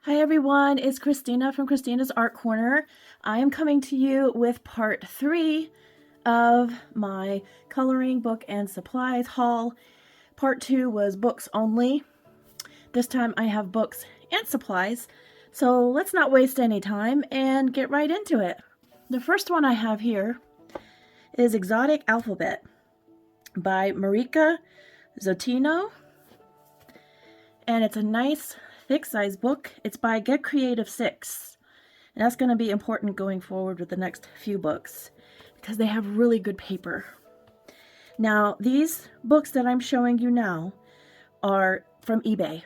Hi everyone, it's Christina from Christina's Art Corner. I am coming to you with part 3 of my coloring book and supplies haul. Part 2 was books only. This time I have books and supplies, so let's not waste any time and get right into it. The first one I have here is Exotic Alphabet by Marika Zotino, and it's a nice thick size book. It's by Get Creative 6, and that's going to be important going forward with the next few books because they have really good paper. Now these books that I'm showing you now are from eBay.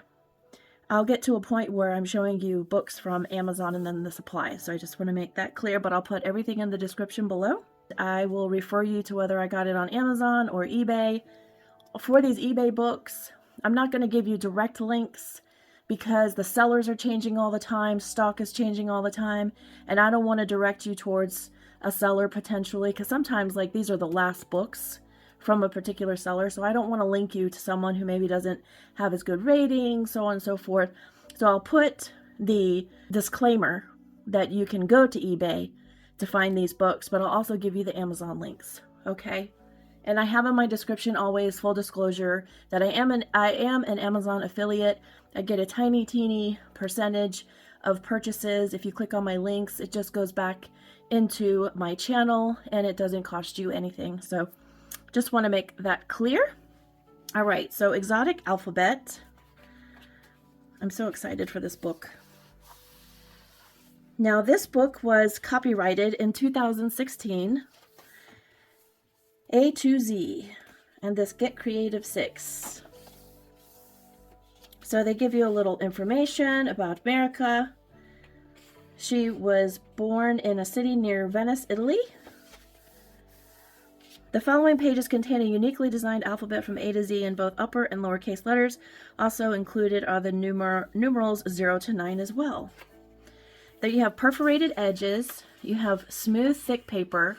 I'll get to a point where I'm showing you books from Amazon and then the supplies, so I just want to make that clear, but I'll put everything in the description below. I will refer you to whether I got it on Amazon or eBay. For these eBay books, I'm not going to give you direct links because the sellers are changing all the time, stock is changing all the time, and I don't want to direct you towards a seller potentially, because sometimes like these are the last books from a particular seller, so I don't want to link you to someone who maybe doesn't have as good ratings, so on and so forth. So I'll put the disclaimer that you can go to eBay to find these books, but I'll also give you the Amazon links, okay? And I have in my description always full disclosure that I am an Amazon affiliate. I get a tiny, teeny percentage of purchases. If you click on my links, it just goes back into my channel and it doesn't cost you anything. So just want to make that clear. All right, so Exotic Alphabet. I'm so excited for this book. Now this book was copyrighted in 2016. A to Z, and this Get Creative 6. So they give you a little information about America. She was born in a city near Venice, Italy. The following pages contain a uniquely designed alphabet from A to Z in both upper and lowercase letters. Also included are the numerals 0 to 9 as well. There you have perforated edges. You have smooth, thick paper.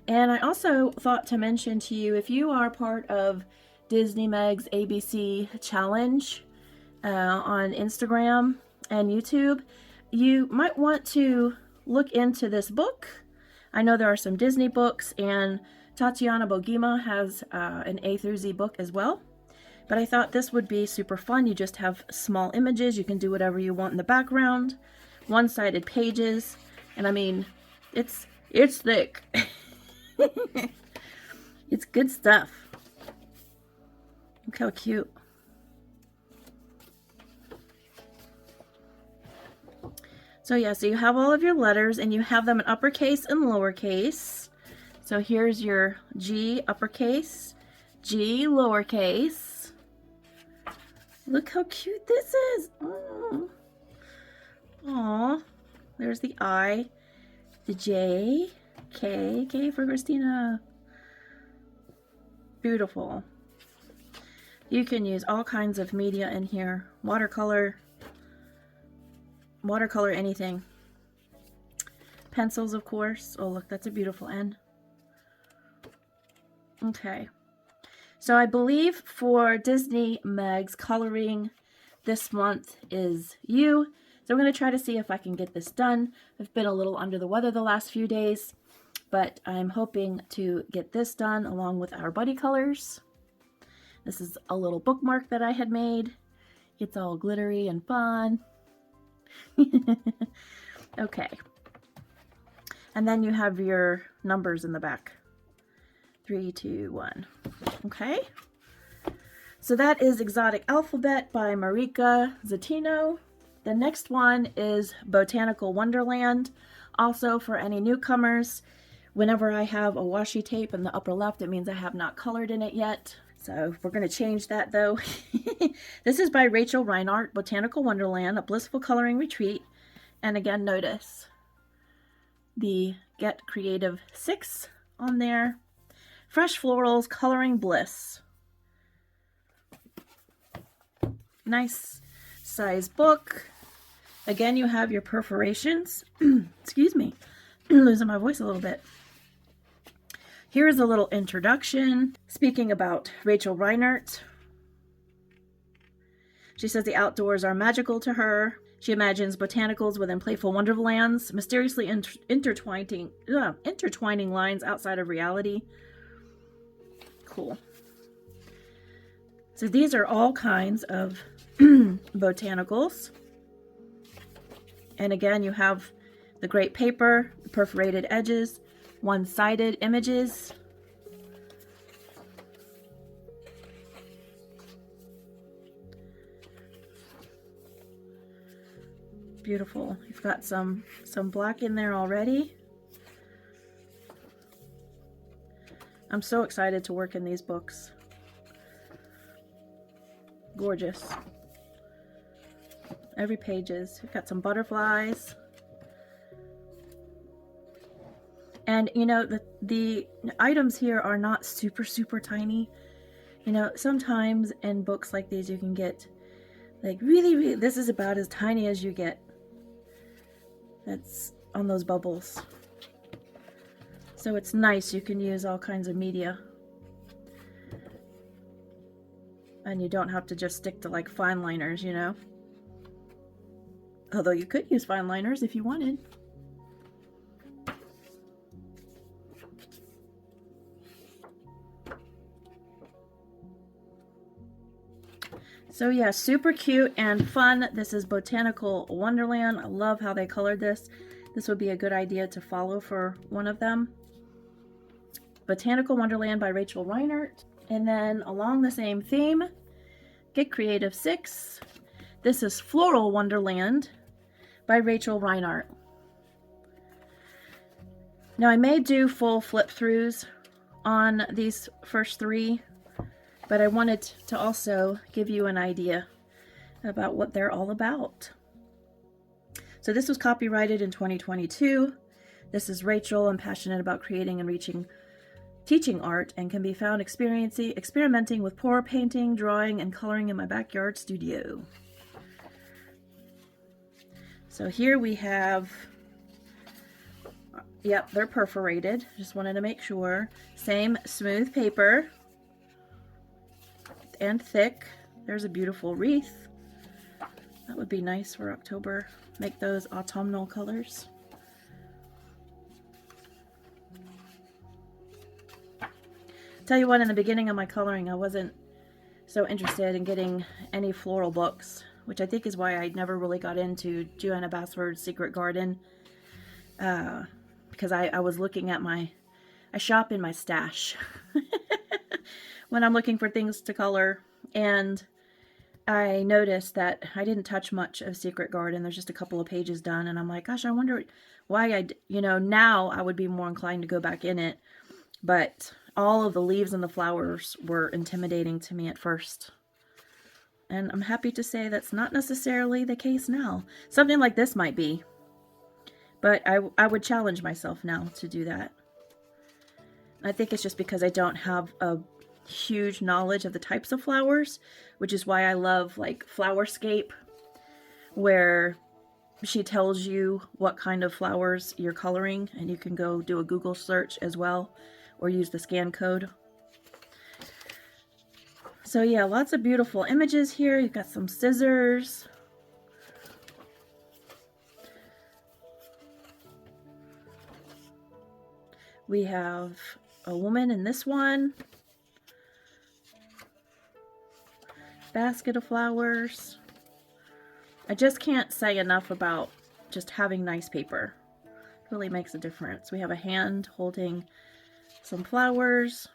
And I also thought to mention to you, if you are part of Disney Meg's ABC challenge on Instagram and YouTube, you might want to look into this book. I know there are some Disney books, and Tatiana Bogima has an A through Z book as well. But I thought this would be super fun. You just have small images. You can do whatever you want in the background. One-sided pages. And I mean, it's thick. It's good stuff. Look how cute. So yeah, so you have all of your letters and you have them in uppercase and lowercase. So here's your G uppercase, G lowercase. Look how cute this is. Oh. Aww. There's the I, the J, K for Christina. Beautiful. You can use all kinds of media in here. Watercolor, anything. Pencils, of course. Oh, look, that's a beautiful N. Okay. So I believe for Disney Meg's coloring this month is you. So I'm going to try to see if I can get this done. I've been a little under the weather the last few days, but I'm hoping to get this done along with our buddy colors. This is a little bookmark that I had made. It's all glittery and fun. Okay. And then you have your numbers in the back. 3, 2, 1. Okay. So that is Exotic Alphabet by Marika Zotino. The next one is Botanical Wonderland. Also for any newcomers, whenever I have a washi tape in the upper left, it means I have not colored in it yet. So we're going to change that though. This is by Rachel Reinhardt, Botanical Wonderland, a blissful coloring retreat. And again, notice the Get Creative 6 on there. Fresh Florals, Coloring Bliss. Nice size book. Again, you have your perforations. Excuse me, I'm losing my voice a little bit. Here's a little introduction. Speaking about Rachel Reinhardt, She says the outdoors are magical to her. She imagines botanicals within playful wonderlands, mysteriously intertwining lines outside of reality. Cool. So these are all kinds of botanicals. And again, you have the great paper, the perforated edges, one-sided images. Beautiful. You've got some black in there already. I'm so excited to work in these books. Gorgeous. Every page is. We've got some butterflies. And you know, the items here are not super tiny. You know, sometimes in books like these you can get like really, this is about as tiny as you get. That's on those bubbles. So it's nice, you can use all kinds of media. And you don't have to just stick to like fine liners, you know. Although you could use fine liners if you wanted. So yeah, super cute and fun. This is Botanical Wonderland. I love how they colored this. This would be a good idea to follow for one of them. Botanical Wonderland by Rachel Reinert. And then along the same theme, Get Creative 6. This is Floral Wonderland by Rachel Reinert. Now I may do full flip throughs on these first three, but I wanted to also give you an idea about what they're all about. So this was copyrighted in 2022. This is Rachel. I'm passionate about creating and teaching art and can be found experimenting with pour painting, drawing, and coloring in my backyard studio. So here we have, yep, they're perforated. Just wanted to make sure. Same smooth paper and thick. There's a beautiful wreath. That would be nice for October. Make those autumnal colors. Tell you what, in the beginning of my coloring, I wasn't so interested in getting any floral books, which I think is why I never really got into Joanna Basford's Secret Garden, because I was looking at I shop in my stash when I'm looking for things to color, and I noticed that I didn't touch much of Secret Garden. There's just a couple of pages done, and I'm like, gosh, I wonder why now I would be more inclined to go back in it, but all of the leaves and the flowers were intimidating to me at first. And I'm happy to say that's not necessarily the case now. Something like this might be, but I would challenge myself now to do that. I think it's just because I don't have a huge knowledge of the types of flowers, which is why I love like Flowerscape, where she tells you what kind of flowers you're coloring, and you can go do a Google search as well, or use the scan code. So yeah, lots of beautiful images here. You've got some scissors. We have a woman in this one. Basket of flowers. I just can't say enough about just having nice paper. It really makes a difference. We have a hand holding some flowers.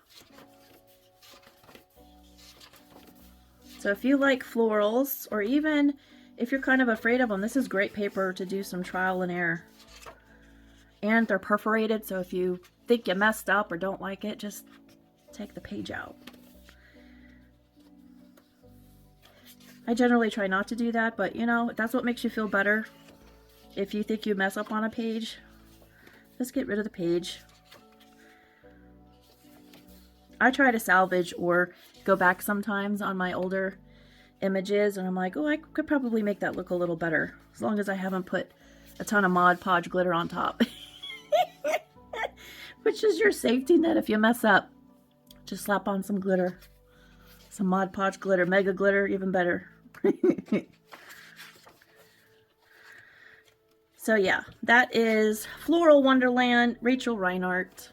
So if you like florals, or even if you're kind of afraid of them, this is great paper to do some trial and error. And they're perforated, so if you think you messed up or don't like it, just take the page out. I generally try not to do that, but you know, that's what makes you feel better. If you think you mess up on a page, just get rid of the page. I try to salvage or go back sometimes on my older images, and I'm like, oh, I could probably make that look a little better, as long as I haven't put a ton of Mod Podge glitter on top. Which is your safety net if you mess up. Just slap on some glitter. Some Mod Podge glitter, mega glitter, even better. So yeah, that is Floral Wonderland, Rachel Reinhardt.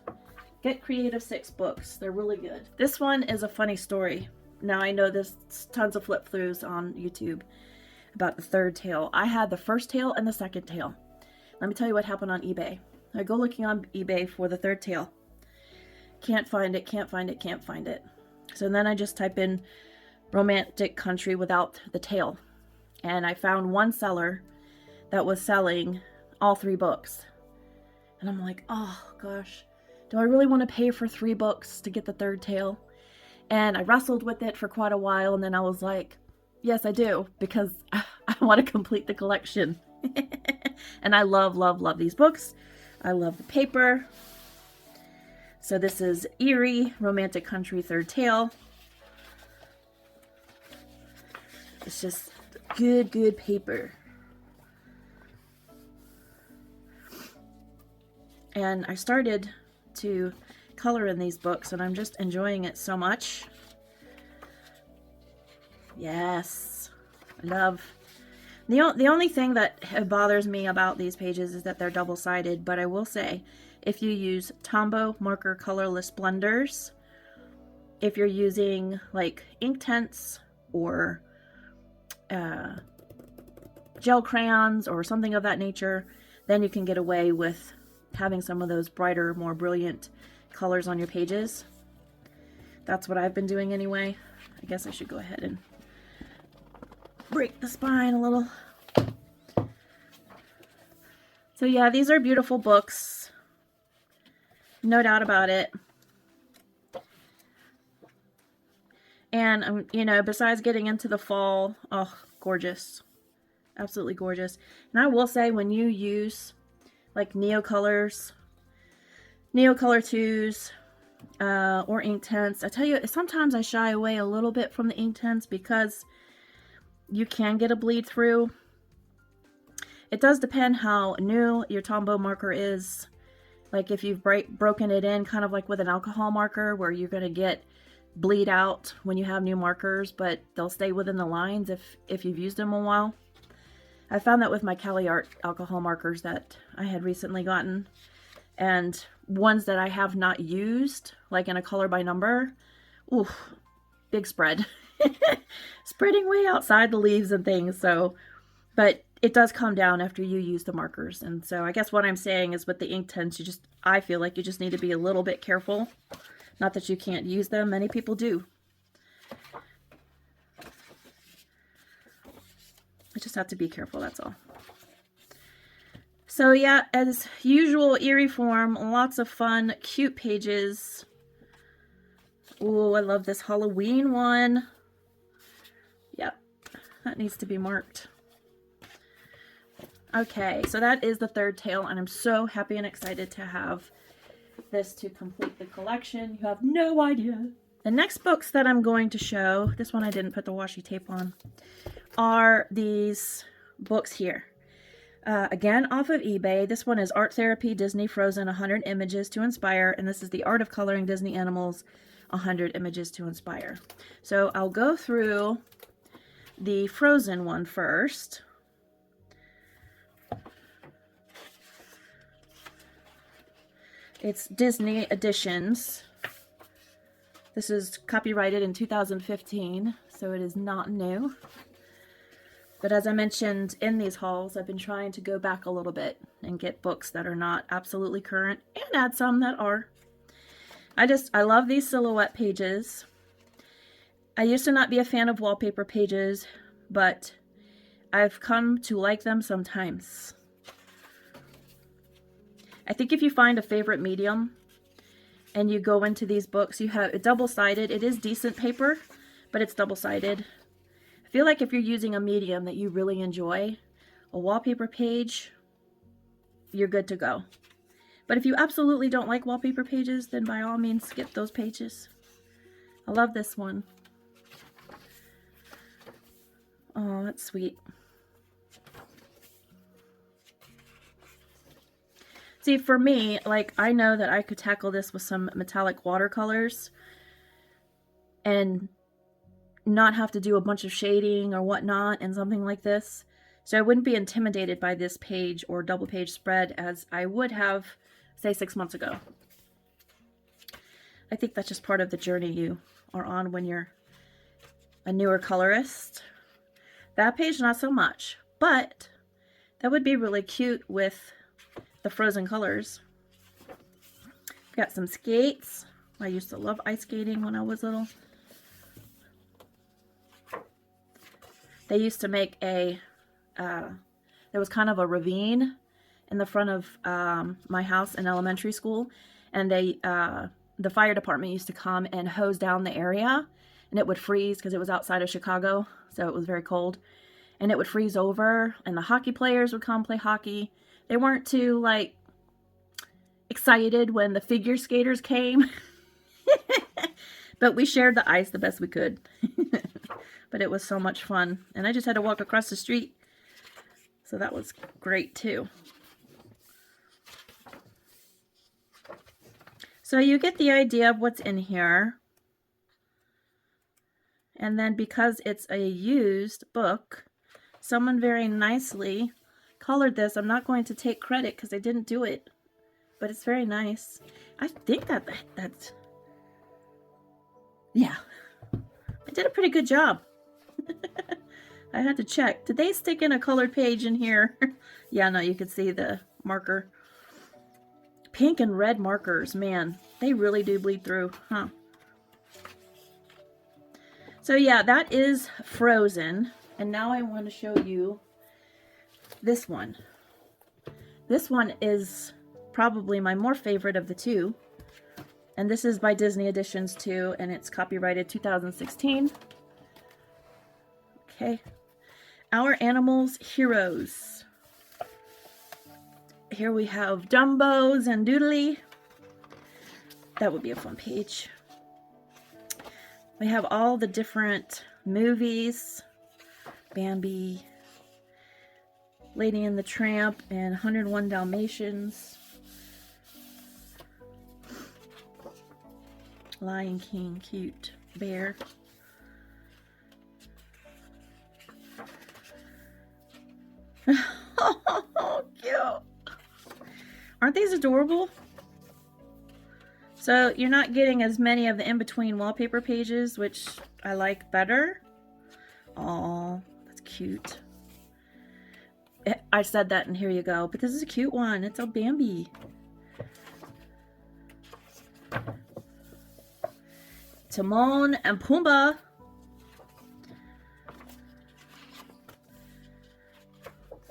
Get Creative 6 books. They're really good. This one is a funny story. Now I know there's tons of flip throughs on YouTube about the third tale. I had the first tale and the second tale. Let me tell you what happened on eBay. I go looking on eBay for the third tale. Can't find it, can't find it, can't find it. So then I just type in romantic country without the tale. And I found one seller that was selling all 3 books. And I'm like, oh gosh, do I really want to pay for 3 books to get the third tale? And I wrestled with it for quite a while, and then I was like, yes, I do, because I want to complete the collection. And I love, love, love these books. I love the paper. So this is Eerie, Romantic Country, third tale. It's just good, good paper. And I started to color in these books, and I'm just enjoying it so much. Yes, I love. The only thing that bothers me about these pages is that they're double-sided, but I will say, if you use Tombow marker colorless blenders, if you're using like Inktense or gel crayons or something of that nature, then you can get away with having some of those brighter, more brilliant colors on your pages. That's what I've been doing anyway. I guess I should go ahead and break the spine a little. So yeah, these are beautiful books. No doubt about it. And, you know, besides getting into the fall, oh, gorgeous. Absolutely gorgeous. And I will say, when you use like Neocolor 2s or Inktense, I tell you, sometimes I shy away a little bit from the Inktense because you can get a bleed through. It does depend how new your Tombow marker is. Like if you've broken it in kind of like with an alcohol marker, where you're going to get bleed out when you have new markers, but they'll stay within the lines if you've used them a while. I found that with my Cali Art alcohol markers that I had recently gotten, and ones that I have not used, like in a color by number. Oof, big spread. Spreading way outside the leaves and things. So, but it does come down after you use the markers. And so I guess what I'm saying is with the Inktense, I feel like you just need to be a little bit careful. Not that you can't use them. Many people do. I just have to be careful, that's all. So yeah, as usual, Eerie form, lots of fun, cute pages. Oh, I love this Halloween one. Yep, that needs to be marked. Okay, so that is the third tale, and I'm so happy and excited to have this to complete the collection. You have no idea. The next books that I'm going to show, this one I didn't put the washi tape on, are these books here. Again, off of eBay. This one is Art Therapy Disney Frozen 100 Images to Inspire, and this is the Art of Coloring Disney Animals 100 Images to Inspire. So I'll go through the Frozen one first. It's Disney Editions. This is copyrighted in 2015, so it is not new. But as I mentioned in these hauls, I've been trying to go back a little bit and get books that are not absolutely current and add some that are. I love these silhouette pages. I used to not be a fan of wallpaper pages, but I've come to like them sometimes. I think if you find a favorite medium and you go into these books, you have it double-sided. It is decent paper, but it's double-sided. I feel like if you're using a medium that you really enjoy, a wallpaper page, you're good to go. But if you absolutely don't like wallpaper pages, then by all means skip those pages. I love this one. Oh, that's sweet. See, for me, like, I know that I could tackle this with some metallic watercolors and not have to do a bunch of shading or whatnot in something like this. So I wouldn't be intimidated by this page or double page spread as I would have, say, 6 months ago. I think that's just part of the journey you are on when you're a newer colorist. That page, not so much, but that would be really cute with the frozen colors. Got some skates. I used to love ice skating when I was little. They used to make a, there was kind of a ravine in the front of my house in elementary school, and they, the fire department used to come and hose down the area, and it would freeze because it was outside of Chicago, so it was very cold, and it would freeze over, and the hockey players would come play hockey. They weren't too, like, excited when the figure skaters came, but we shared the ice the best we could. But it was so much fun, and I just had to walk across the street, so that was great too. So you get the idea of what's in here, and then because it's a used book, someone very nicely colored this. I'm not going to take credit because I didn't do it, but it's very nice. I think that's, yeah, I did a pretty good job. I had to check. Did they stick in a colored page in here? Yeah, no, you could see the marker. Pink and red markers, man, they really do bleed through, huh? So yeah, that is Frozen. And now I want to show you this one. This one is probably my more favorite of the two. And this is by Disney Editions too, and it's copyrighted 2016. Okay. Our Animals Heroes. Here we have Dumbo, Zendoodle. That would be a fun page. We have all the different movies. Bambi, Lady and the Tramp, and 101 Dalmatians. Lion King, cute bear. Oh, cute. Aren't these adorable? So you're not getting as many of the in-between wallpaper pages, which I like better. Oh, that's cute. I said that and here you go, but this is a cute one. It's a Bambi. Timon and Pumbaa.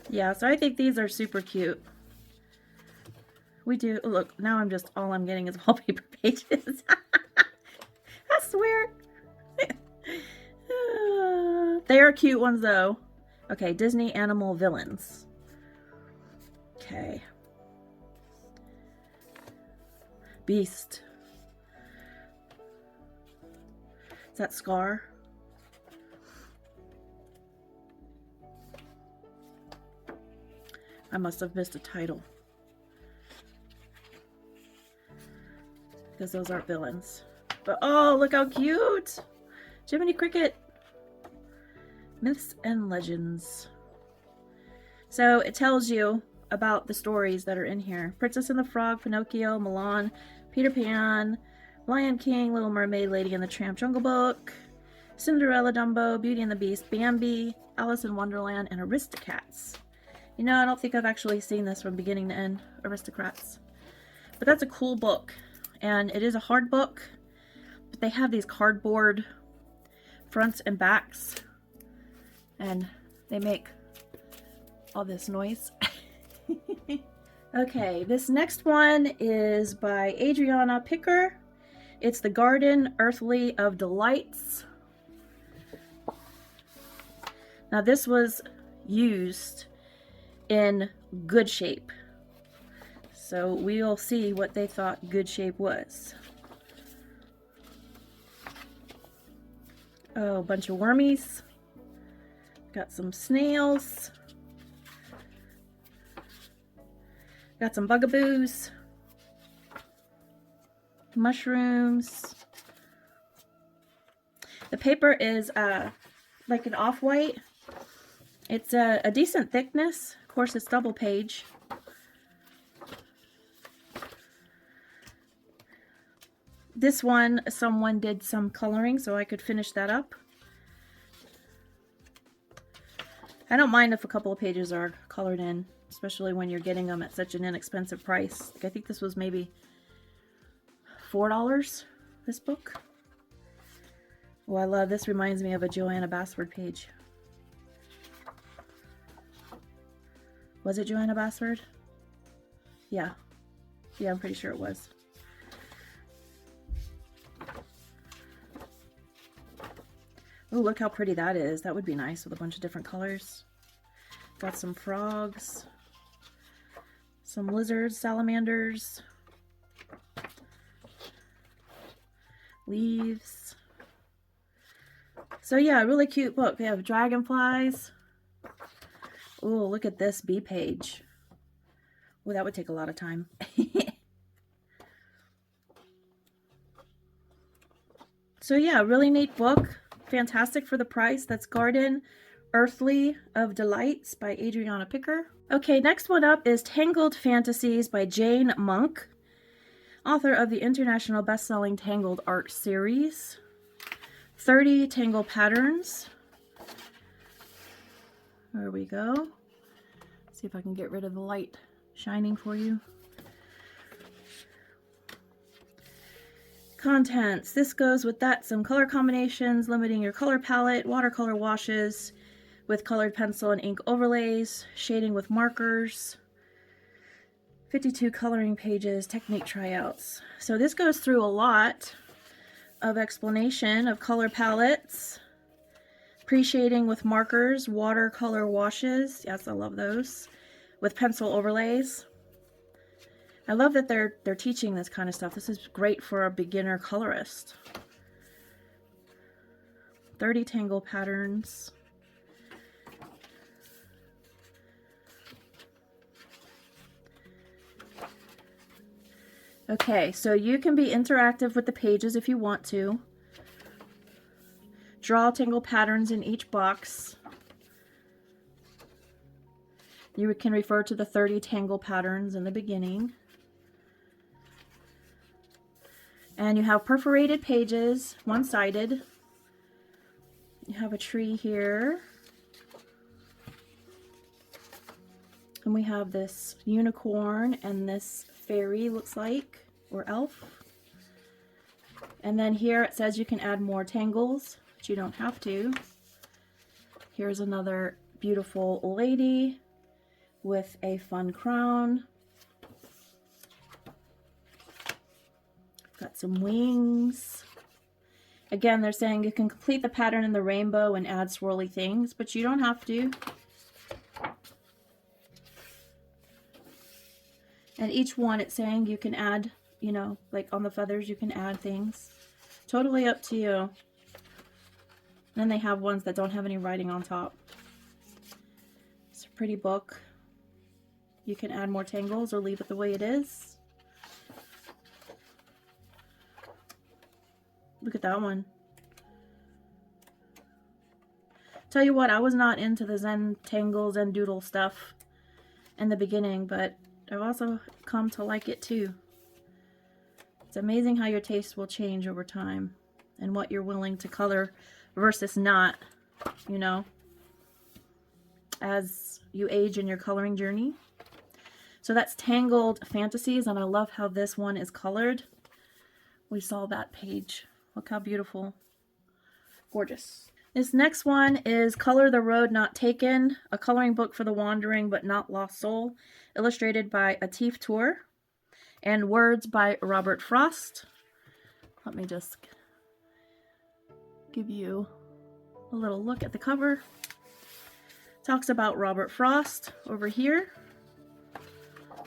Yeah, so I think these are super cute. We do, look, now all I'm getting is wallpaper pages. I swear. They are cute ones though. Okay, Disney Animal Villains. Okay. Beast. Is that Scar? I must have missed a title. Because those aren't villains. But oh, look how cute! Jiminy Cricket. Myths and Legends. So it tells you about the stories that are in here. Princess and the Frog, Pinocchio, Mulan, Peter Pan, Lion King, Little Mermaid, Lady and the Tramp, Jungle Book, Cinderella, Dumbo, Beauty and the Beast, Bambi, Alice in Wonderland, and Aristocats. You know, I don't think I've actually seen this from beginning to end, Aristocrats. But that's a cool book. And it is a hard book, but they have these cardboard fronts and backs. And they make all this noise. Okay, this next one is by Adriana Picker. It's The Garden Earthly of Delights. Now this was used in Good Shape. So we'll see what they thought Good Shape was. Oh, a bunch of wormies. Got some snails. Got some bugaboos. Mushrooms. The paper is like an off-white. It's a decent thickness. Of course, it's double page. This one, someone did some coloring, so I could finish that up. I don't mind if a couple of pages are colored in, especially when you're getting them at such an inexpensive price. Like, I think this was maybe $4, this book. Oh, I love this. Reminds me of a Joanna Basford page. Was it Joanna Basford? Yeah. Yeah, I'm pretty sure it was. Oh, look how pretty that is. That would be nice with a bunch of different colors. Got some frogs, some lizards, salamanders, leaves. So yeah, really cute book. We have dragonflies. Oh, look at this bee page. Oh, that would take a lot of time. So yeah, really neat book. Fantastic for the price. That's Garden Earthly of Delights by Adriana Picker. Okay, next one up is Tangled Fantasies by Jane Monk, author of the international best-selling Tangled art series. 30 Tangle patterns. There we go. See if I can get rid of the light shining for you. Contents. This goes with that. Some color combinations, limiting your color palette, watercolor washes with colored pencil and ink overlays, shading with markers, 52 coloring pages, technique tryouts. So this goes through a lot of explanation of color palettes, pre-shading with markers, watercolor washes. Yes, I love those. With pencil overlays. I love that they're teaching this kind of stuff. This is great for a beginner colorist. 30 tangle patterns. Okay, so you can be interactive with the pages if you want to. Draw tangle patterns in each box. You can refer to the 30 tangle patterns in the beginning. And you have perforated pages, one-sided. You have a tree here. And we have this unicorn and this fairy, looks like, or elf. And then here it says you can add more tangles, but you don't have to. Here's another beautiful lady with a fun crown. Got some wings. Again, they're saying you can complete the pattern in the rainbow and add swirly things, but you don't have to. And each one, it's saying you can add, you know, like on the feathers, you can add things. Totally up to you. Then they have ones that don't have any writing on top. It's a pretty book. You can add more tangles or leave it the way it is. Look at that one. Tell you what, I was not into the Zendoodle stuff in the beginning, but I've also come to like it too. It's amazing how your taste will change over time and what you're willing to color versus not, you know, as you age in your coloring journey. So that's Tangled Fantasies, and I love how this one is colored. We saw that page. Look how beautiful. Gorgeous. This next one is Color the Road Not Taken, a coloring book for the wandering but not lost soul, illustrated by Atif Tour, and words by Robert Frost. Let me just give you a little look at the cover. Talks about Robert Frost over here.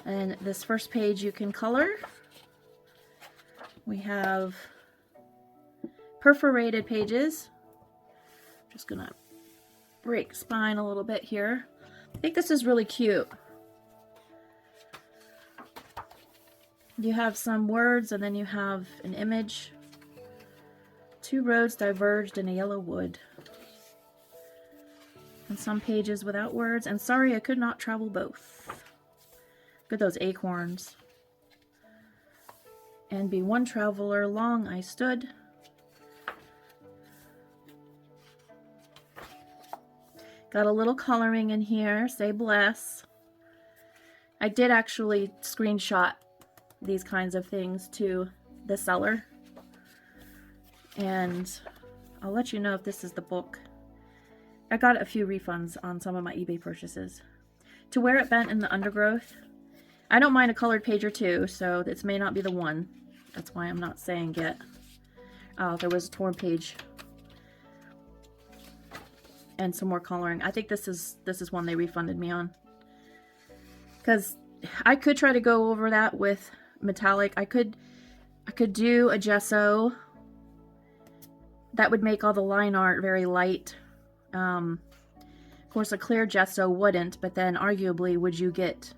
And this first page you can color. We have perforated pages. Just gonna break spine a little bit here. I think this is really cute. You have some words and then you have an image Two roads diverged in a yellow wood. And some pages without words. And sorry I could not travel both. Look at those acorns. And be one traveler long I stood. Got a little coloring in here. Say bless. I did actually screenshot these kinds of things to the seller. And I'll let you know if this is the book. I got a few refunds on some of my eBay purchases. To Where It Bent in the Undergrowth. I don't mind a colored page or two, so this may not be the one. That's why I'm not saying yet. Oh, there was a torn page. And some more coloring. I think this is one they refunded me on. Because I could try to go over that with metallic. I could do a gesso. That would make all the line art very light. Of course, a clear gesso wouldn't, but then arguably would you get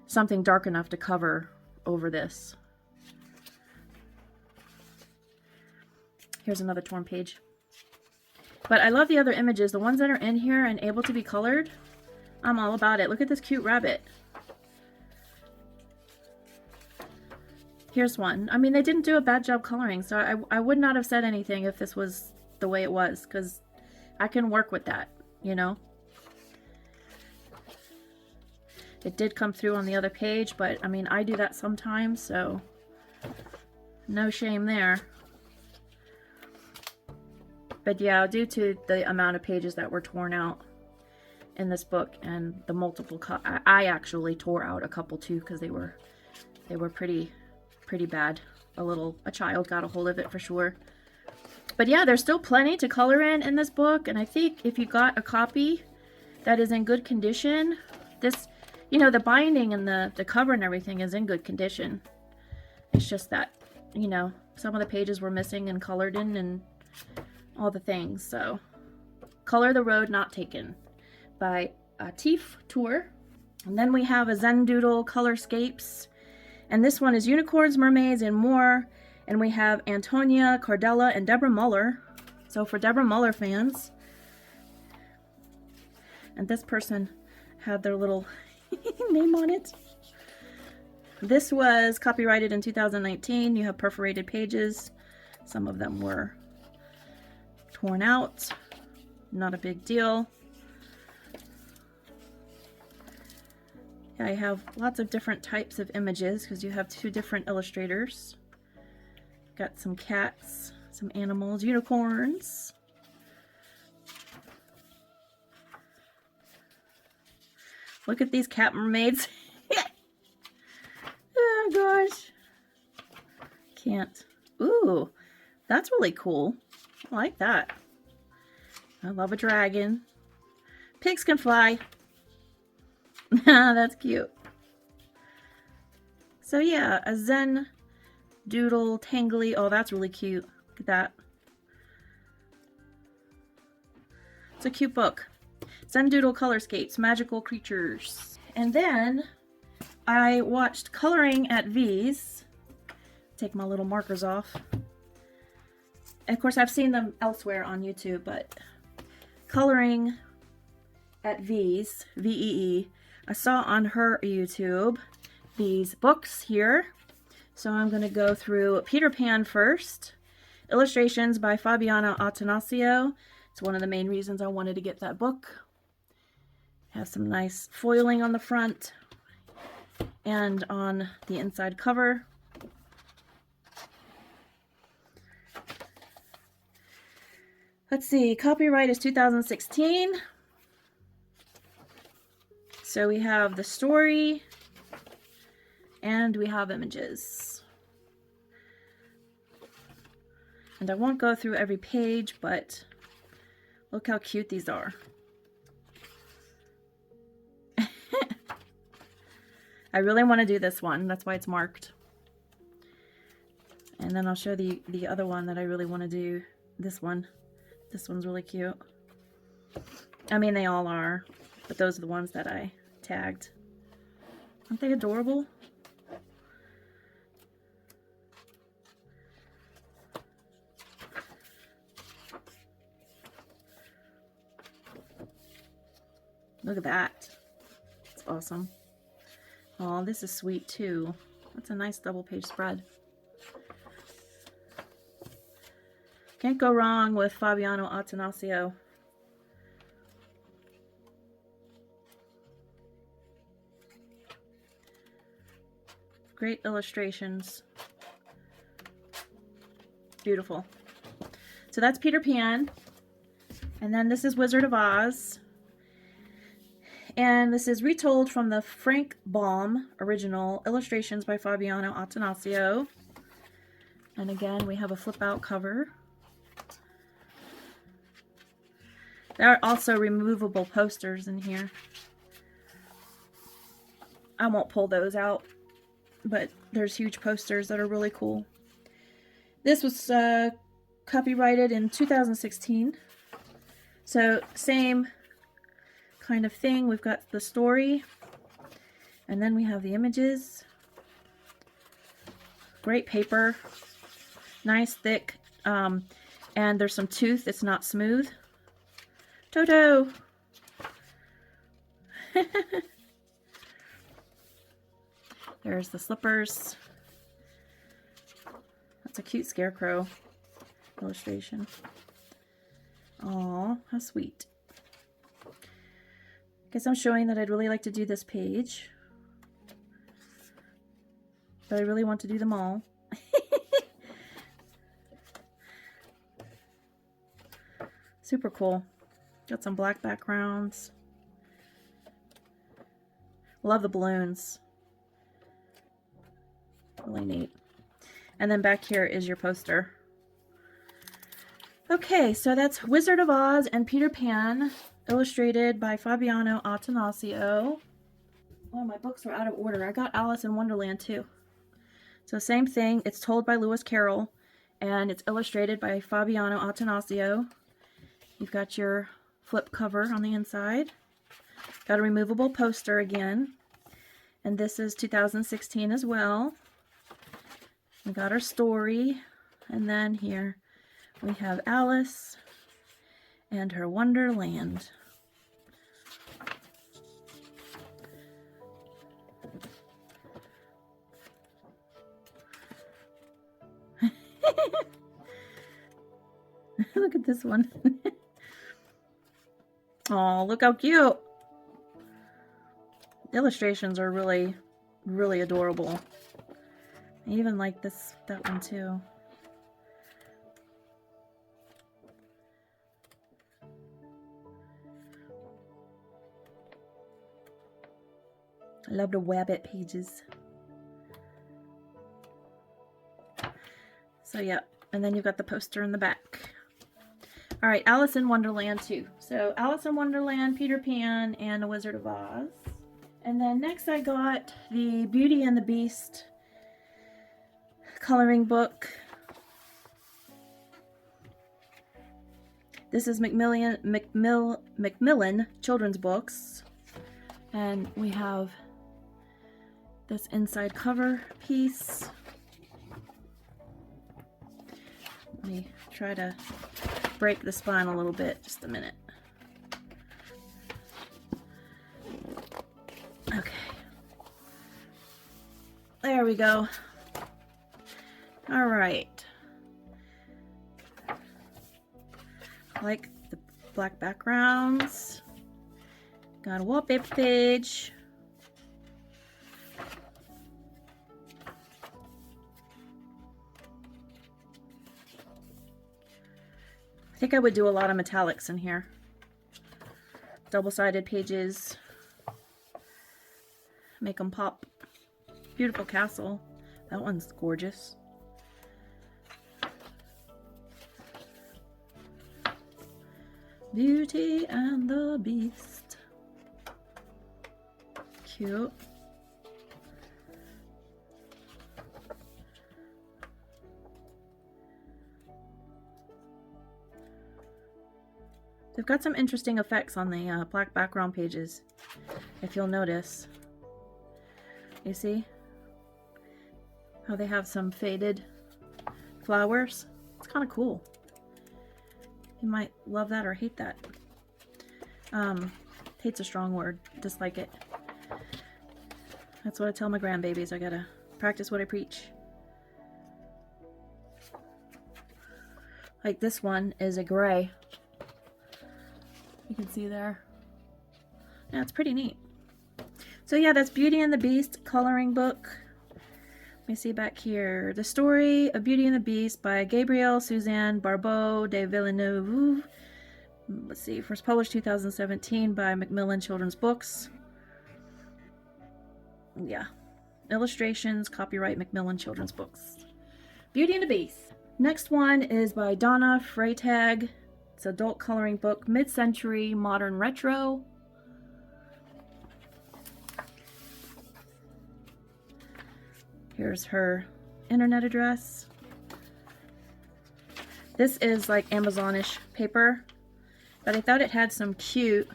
something dark enough to cover over this. Here's another torn page. But I love the other images. The ones that are in here and able to be colored, I'm all about it. Look at this cute rabbit. Here's one. I mean, they didn't do a bad job coloring, so I would not have said anything if this was the way it was, because I can work with that, you know? It did come through on the other page, but I mean, I do that sometimes, so no shame there. But yeah, due to the amount of pages that were torn out in this book and the multiple cut, I actually tore out a couple too because they were pretty bad. A child got a hold of it for sure. But yeah, there's still plenty to color in this book, and I think if you got a copy that is in good condition, this, you know, the binding and the cover and everything is in good condition. It's just that, you know, some of the pages were missing and colored in and all the things. So, Color the Road Not Taken by Tief Tour. And then we have a Zendoodle Colorscapes. And this one is Unicorns, Mermaids, and More. And we have Antonia, Cardella, and Deborah Muller. So for Deborah Muller fans. And this person had their little name on it. This was copyrighted in 2019. You have perforated pages. Some of them were torn out. Not a big deal. I have lots of different types of images because you have two different illustrators. Got some cats, some animals, unicorns. Look at these cat mermaids. Oh gosh. Can't. Ooh, that's really cool. I like that. I love a dragon. Pigs can fly. That's cute. So yeah, a Zendoodle Tangly. Oh, that's really cute. Look at that. It's a cute book. Zendoodle Colorscapes, Magical Creatures. And then I watched Coloring at Vive's. Take my little markers off. And of course, I've seen them elsewhere on YouTube, but Coloring at Vive's, V-E-E, I saw on her YouTube these books here. So I'm going to go through Peter Pan first. Illustrations by Fabiana Attanasio. It's one of the main reasons I wanted to get that book. Has some nice foiling on the front and on the inside cover. Let's see, copyright is 2016. So we have the story and we have images. And I won't go through every page, but look how cute these are. I really want to do this one. That's why it's marked. And then I'll show the other one that I really want to do. This one. This one's really cute. I mean, they all are. But those are the ones that I tagged. Aren't they adorable? Look at that. It's awesome. Oh, this is sweet too. That's a nice double page spread. Can't go wrong with Fabiano Attanasio. Great illustrations. Beautiful. So that's Peter Pan. And then this is Wizard of Oz. And this is retold from the Frank Baum original, illustrations by Fabiano Attanasio. And again, we have a flip out cover. There are also removable posters in here. I won't pull those out, but there's huge posters that are really cool. This was copyrighted in 2016. So same kind of thing. We've got the story, and then we have the images. Great paper, nice thick, and there's some tooth. It's not smooth. Toto. There's the slippers. That's a cute scarecrow illustration. Aw, how sweet. Guess I'm showing that I'd really like to do this page, but I really want to do them all. Super cool. Got some black backgrounds. Love the balloons. Really neat. And then back here is your poster. Okay, so that's Wizard of Oz and Peter Pan, illustrated by Fabiano Attanasio. Oh, my books are out of order. I got Alice in Wonderland too. So same thing. It's told by Lewis Carroll, and it's illustrated by Fabiano Attanasio. You've got your flip cover on the inside. Got a removable poster again. And this is 2016 as well. We got our story. And then here we have Alice and her Wonderland. Look at this one. Oh, look how cute. The illustrations are really, really adorable. I even like that one too. I love the Wabbit pages. So yeah, and then you've got the poster in the back. All right, Alice in Wonderland too. So Alice in Wonderland, Peter Pan, and The Wizard of Oz. And then next I got the Beauty and the Beast coloring book. This is Macmillan Children's Books. And we have this inside cover piece. Let me try to break the spine a little bit. Just a minute. Okay. There we go. All right. Like the black backgrounds. Got a wallpaper page. I think I would do a lot of metallics in here. Double-sided pages. Make them pop. Beautiful castle. That one's gorgeous. Beauty and the Beast. Cute. They've got some interesting effects on the black background pages, if you'll notice. You see how they have some faded flowers? It's kind of cool. You might love that or hate that. Hate's a strong word. Dislike it. That's what I tell my grandbabies. I gotta practice what I preach. Like this one is a gray. You can see there. Yeah, it's pretty neat. So yeah, that's Beauty and the Beast coloring book. Let me see back here. The Story of Beauty and the Beast by Gabrielle Suzanne Barbeau de Villeneuve. Let's see, first published 2017 by Macmillan Children's Books. Yeah. Illustrations, copyright Macmillan Children's Books. Beauty and the Beast. Next one is by Donna Freytag. It's an adult coloring book, mid-century modern retro. Here's her internet address. This is like Amazonish paper, but I thought it had some cute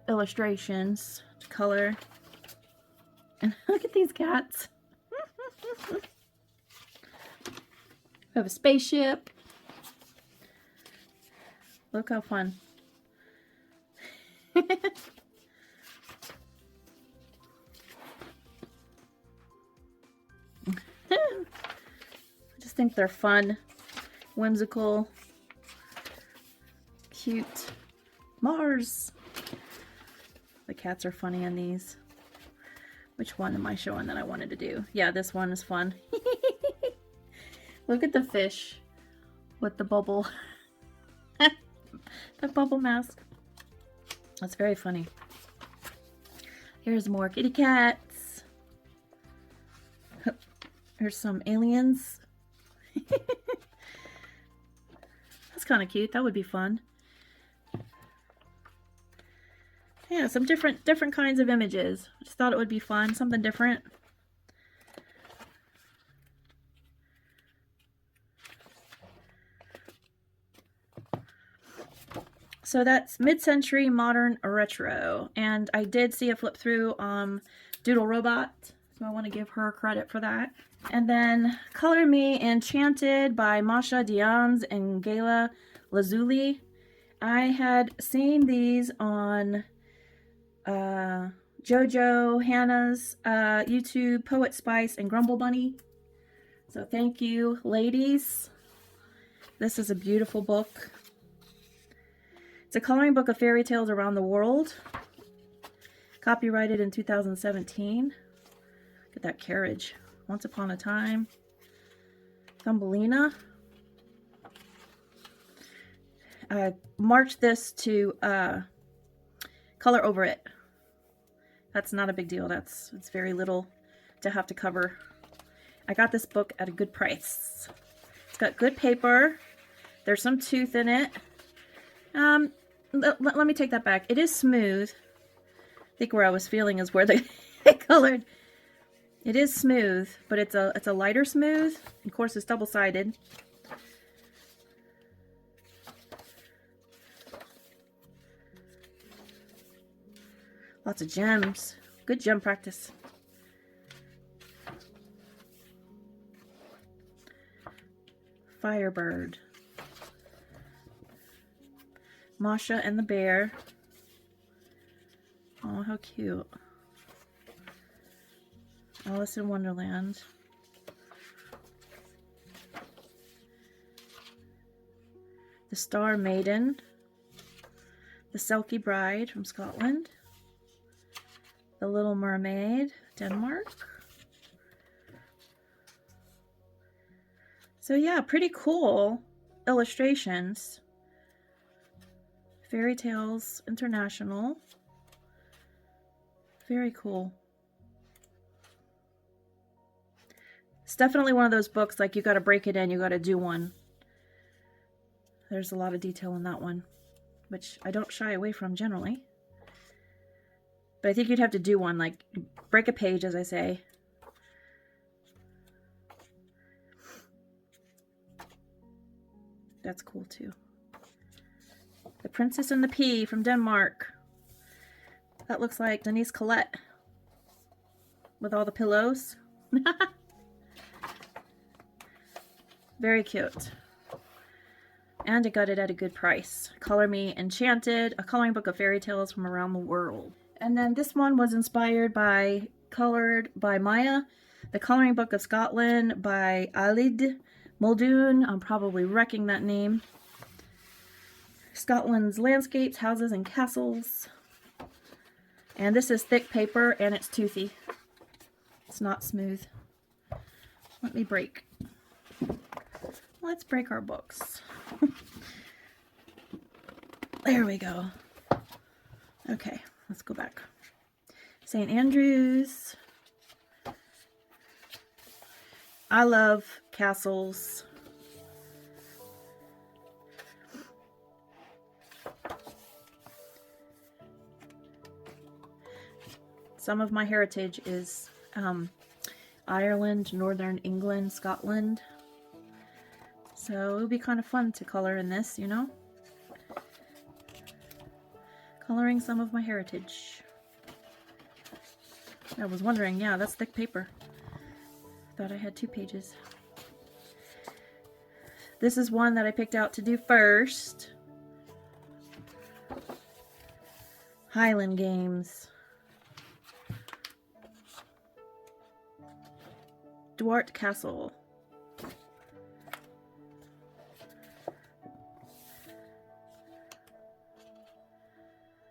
illustrations to color. And look at these cats. We have a spaceship. Look how fun. I just think they're fun, whimsical, cute. Mars. The cats are funny in these. Which one am I showing that I wanted to do? Yeah, this one is fun. Look at the fish with the bubble. The bubble mask. That's very funny. Here's more kitty cats. Here's some aliens. That's kind of cute. That would be fun. Yeah, some different kinds of images. Just thought it would be fun, something different. So that's mid-century modern retro, and I did see a flip through Doodle Robot, so I want to give her credit for that. And then Color Me Enchanted by Masha Diaz and Gayla Lazuli. I had seen these on Jojo, Hannah's YouTube, Poet Spice, and Grumble Bunny. So thank you, ladies. This is a beautiful book. It's a coloring book of fairy tales around the world. Copyrighted in 2017. Look at that carriage. Once Upon a Time. Thumbelina. I marked this to color over it. That's not a big deal. It's very little to have to cover. I got this book at a good price. It's got good paper. There's some tooth in it. Let me take that back. It is smooth. I think where I was feeling is where they colored. It is smooth, but it's a lighter smooth. Of course, it's double-sided. Lots of gems. Good gem practice. Firebird. Masha and the bear. Oh, how cute. Alice in Wonderland. The Star Maiden. The Selkie Bride from Scotland. The Little Mermaid, Denmark. So yeah, pretty cool illustrations. Fairy Tales International. Very cool. It's definitely one of those books, like you got to break it in, you got to do one. There's a lot of detail in that one, which I don't shy away from generally. But I think you'd have to do one, like break a page, as I say. That's cool too. The Princess and the Pea from Denmark. That looks like Denise Collette with all the pillows. Very cute. And I got it at a good price. Color Me Enchanted, a coloring book of fairy tales from around the world. And then this one was inspired by Colored by Maya, the coloring book of Scotland by Alid Muldoon. I'm probably wrecking that name. Scotland's landscapes, houses, and castles. And this is thick paper and it's toothy. It's not smooth. Let me break. Let's break our books. There we go. Okay, let's go back. St. Andrews. I love castles. Some of my heritage is Ireland, Northern England, Scotland. So it would be kind of fun to color in this, you know? Coloring some of my heritage. I was wondering, yeah, that's thick paper. Thought I had 2 pages. This is one that I picked out to do first. Highland Games. Duart Castle.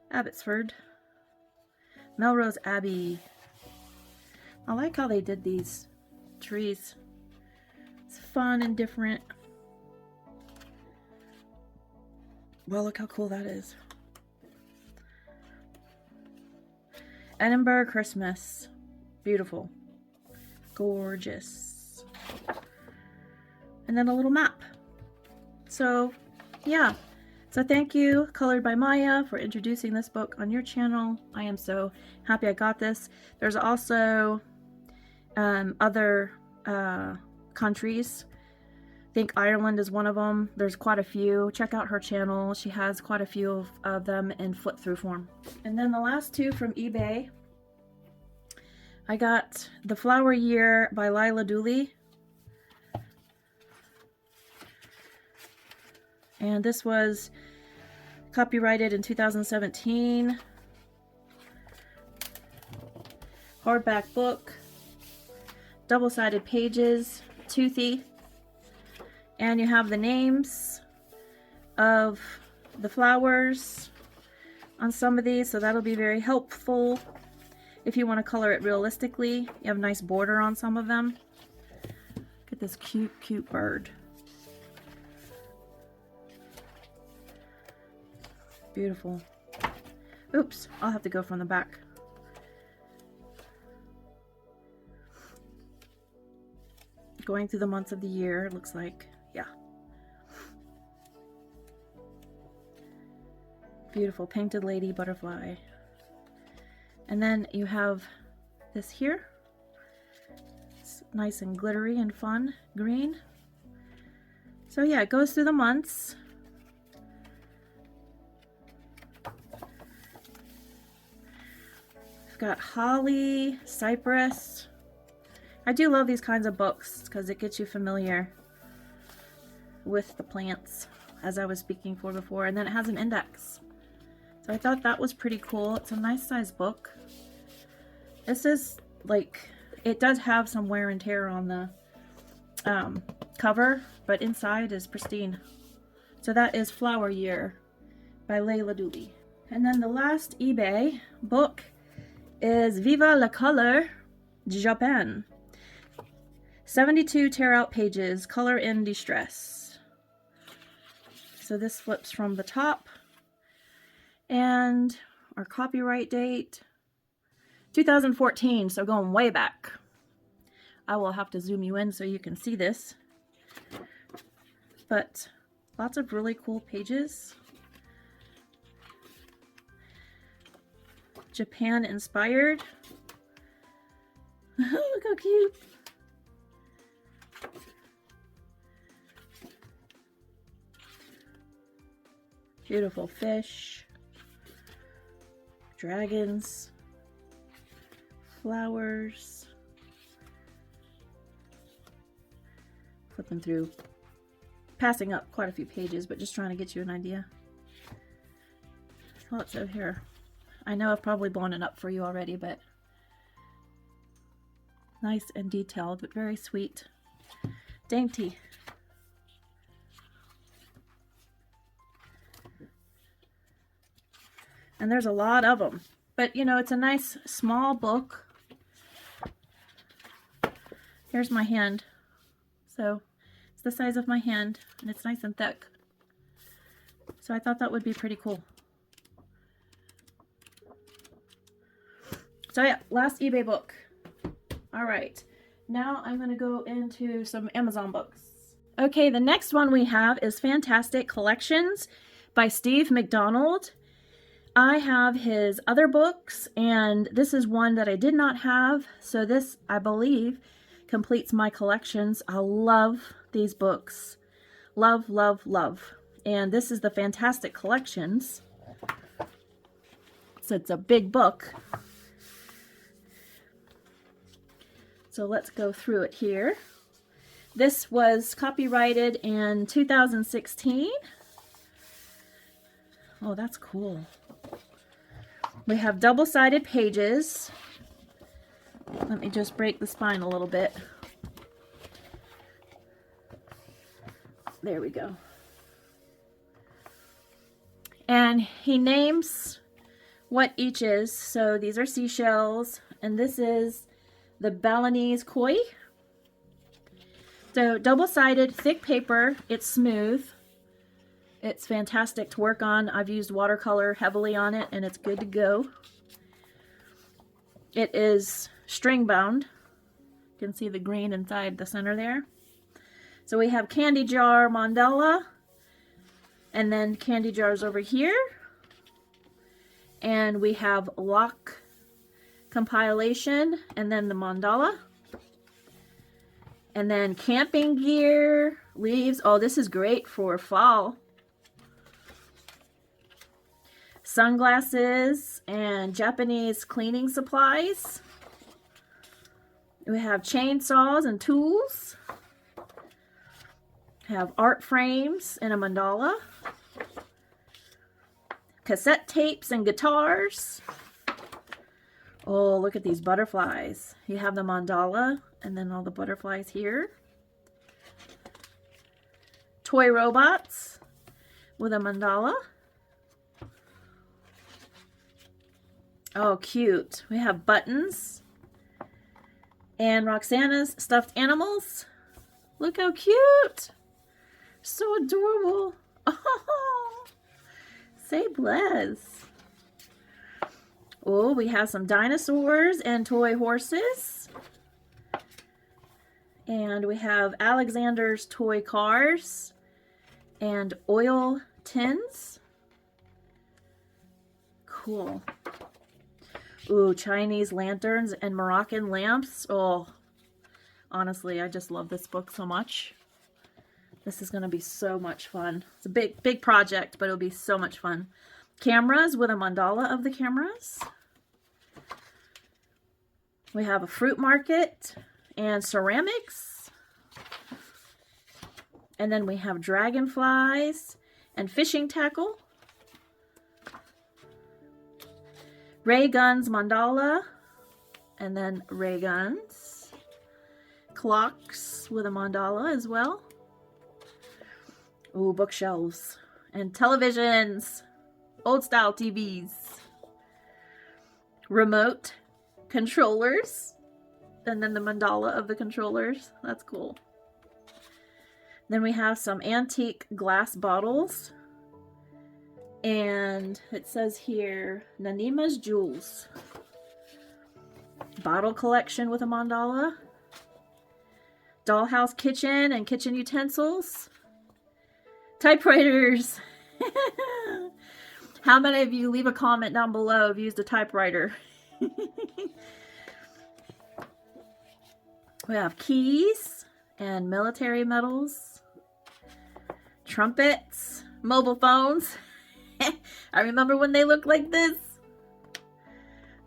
Abbotsford. Melrose Abbey. I like how they did these trees. It's fun and different. Well, look how cool that is. Edinburgh Christmas. Beautiful. Gorgeous. And then a little map. So, yeah. So thank you, Colored by Maya, for introducing this book on your channel. I am so happy I got this. There's also other countries. I think Ireland is one of them. There's quite a few. Check out her channel. She has quite a few of them in flip through form. And then the last 2 from eBay. I got The Flower Year by Lila Dooley. And this was copyrighted in 2017. Hardback book. Double-sided pages. Toothy. And you have the names of the flowers on some of these, so that'll be very helpful if you want to color it realistically. You have a nice border on some of them. Look at this cute, cute bird. Beautiful. Oops, I'll have to go from the back. Going through the months of the year, it looks like. Yeah. Beautiful painted lady butterfly. And then you have this here. It's nice and glittery and fun. Green. So yeah, it goes through the months. We've got holly, cypress. I do love these kinds of books because it gets you familiar with the plants, as I was speaking for before. And then it has an index. So I thought that was pretty cool. It's a nice size book. This is like, it does have some wear and tear on the cover, but inside is pristine. So that is Flower Year by Lila Dooley. And then the last eBay book is Vive la Couleur, Japan. 72 tear out pages, color in distress. So this flips from the top. And our copyright date, 2014, so going way back. I will have to zoom you in so you can see this. But lots of really cool pages. Japan inspired. Look how cute. Beautiful fish. Dragons, flowers, flipping through passing up quite a few pages, but just trying to get you an idea. Lots of here. I know I've probably blown it up for you already, but nice and detailed, but very sweet. Dainty. And there's a lot of them. But, you know, it's a nice small book. Here's my hand. So, it's the size of my hand, and it's nice and thick. So I thought that would be pretty cool. So yeah, last eBay book. All right, now I'm gonna go into some Amazon books. Okay, the next one we have is Fantastic Collections by Steve McDonald. I have his other books, and this is one that I did not have. So this, I believe, completes my collections. I love these books. Love, love, love. And this is the Fantastic Collections. So it's a big book. So let's go through it here. This was copyrighted in 2016. Oh, that's cool. We have double-sided pages. Let me just break the spine a little bit. There we go. And he names what each is. So these are seashells, and this is the Balinese koi. So double-sided, thick paper. It's smooth. It's fantastic to work on. I've used watercolor heavily on it, and it's good to go. It is string bound. You can see the green inside the center there. So we have candy jar mandala, and then candy jars over here. And we have lock compilation, and then the mandala. And then camping gear, leaves. Oh, this is great for fall. Sunglasses and Japanese cleaning supplies. We have chainsaws and tools. Have art frames and a mandala. Cassette tapes and guitars. Oh, look at these butterflies. You have the mandala and then all the butterflies here. Toy robots with a mandala. Oh, cute. We have buttons. And Roxana's stuffed animals. Look how cute. So adorable. Oh, say bless. Oh, we have some dinosaurs and toy horses. And we have Alexander's toy cars and oil tins. Cool. Ooh, Chinese lanterns and Moroccan lamps. Oh, honestly, I just love this book so much. This is going to be so much fun. It's a big project, but it'll be so much fun. Cameras with a mandala of the cameras. We have a fruit market and ceramics. And then we have dragonflies and fishing tackle. Ray guns mandala. And then ray guns. Clocks with a mandala as well. Ooh, bookshelves. And televisions. Old style TVs. Remote controllers. And then the mandala of the controllers. That's cool. Then we have some antique glass bottles. And it says here, Nanima's Jewels. Bottle collection with a mandala. Dollhouse kitchen and kitchen utensils. Typewriters. How many of you leave a comment down below have used a typewriter? We have keys and military medals. Trumpets. Mobile phones. I remember when they looked like this.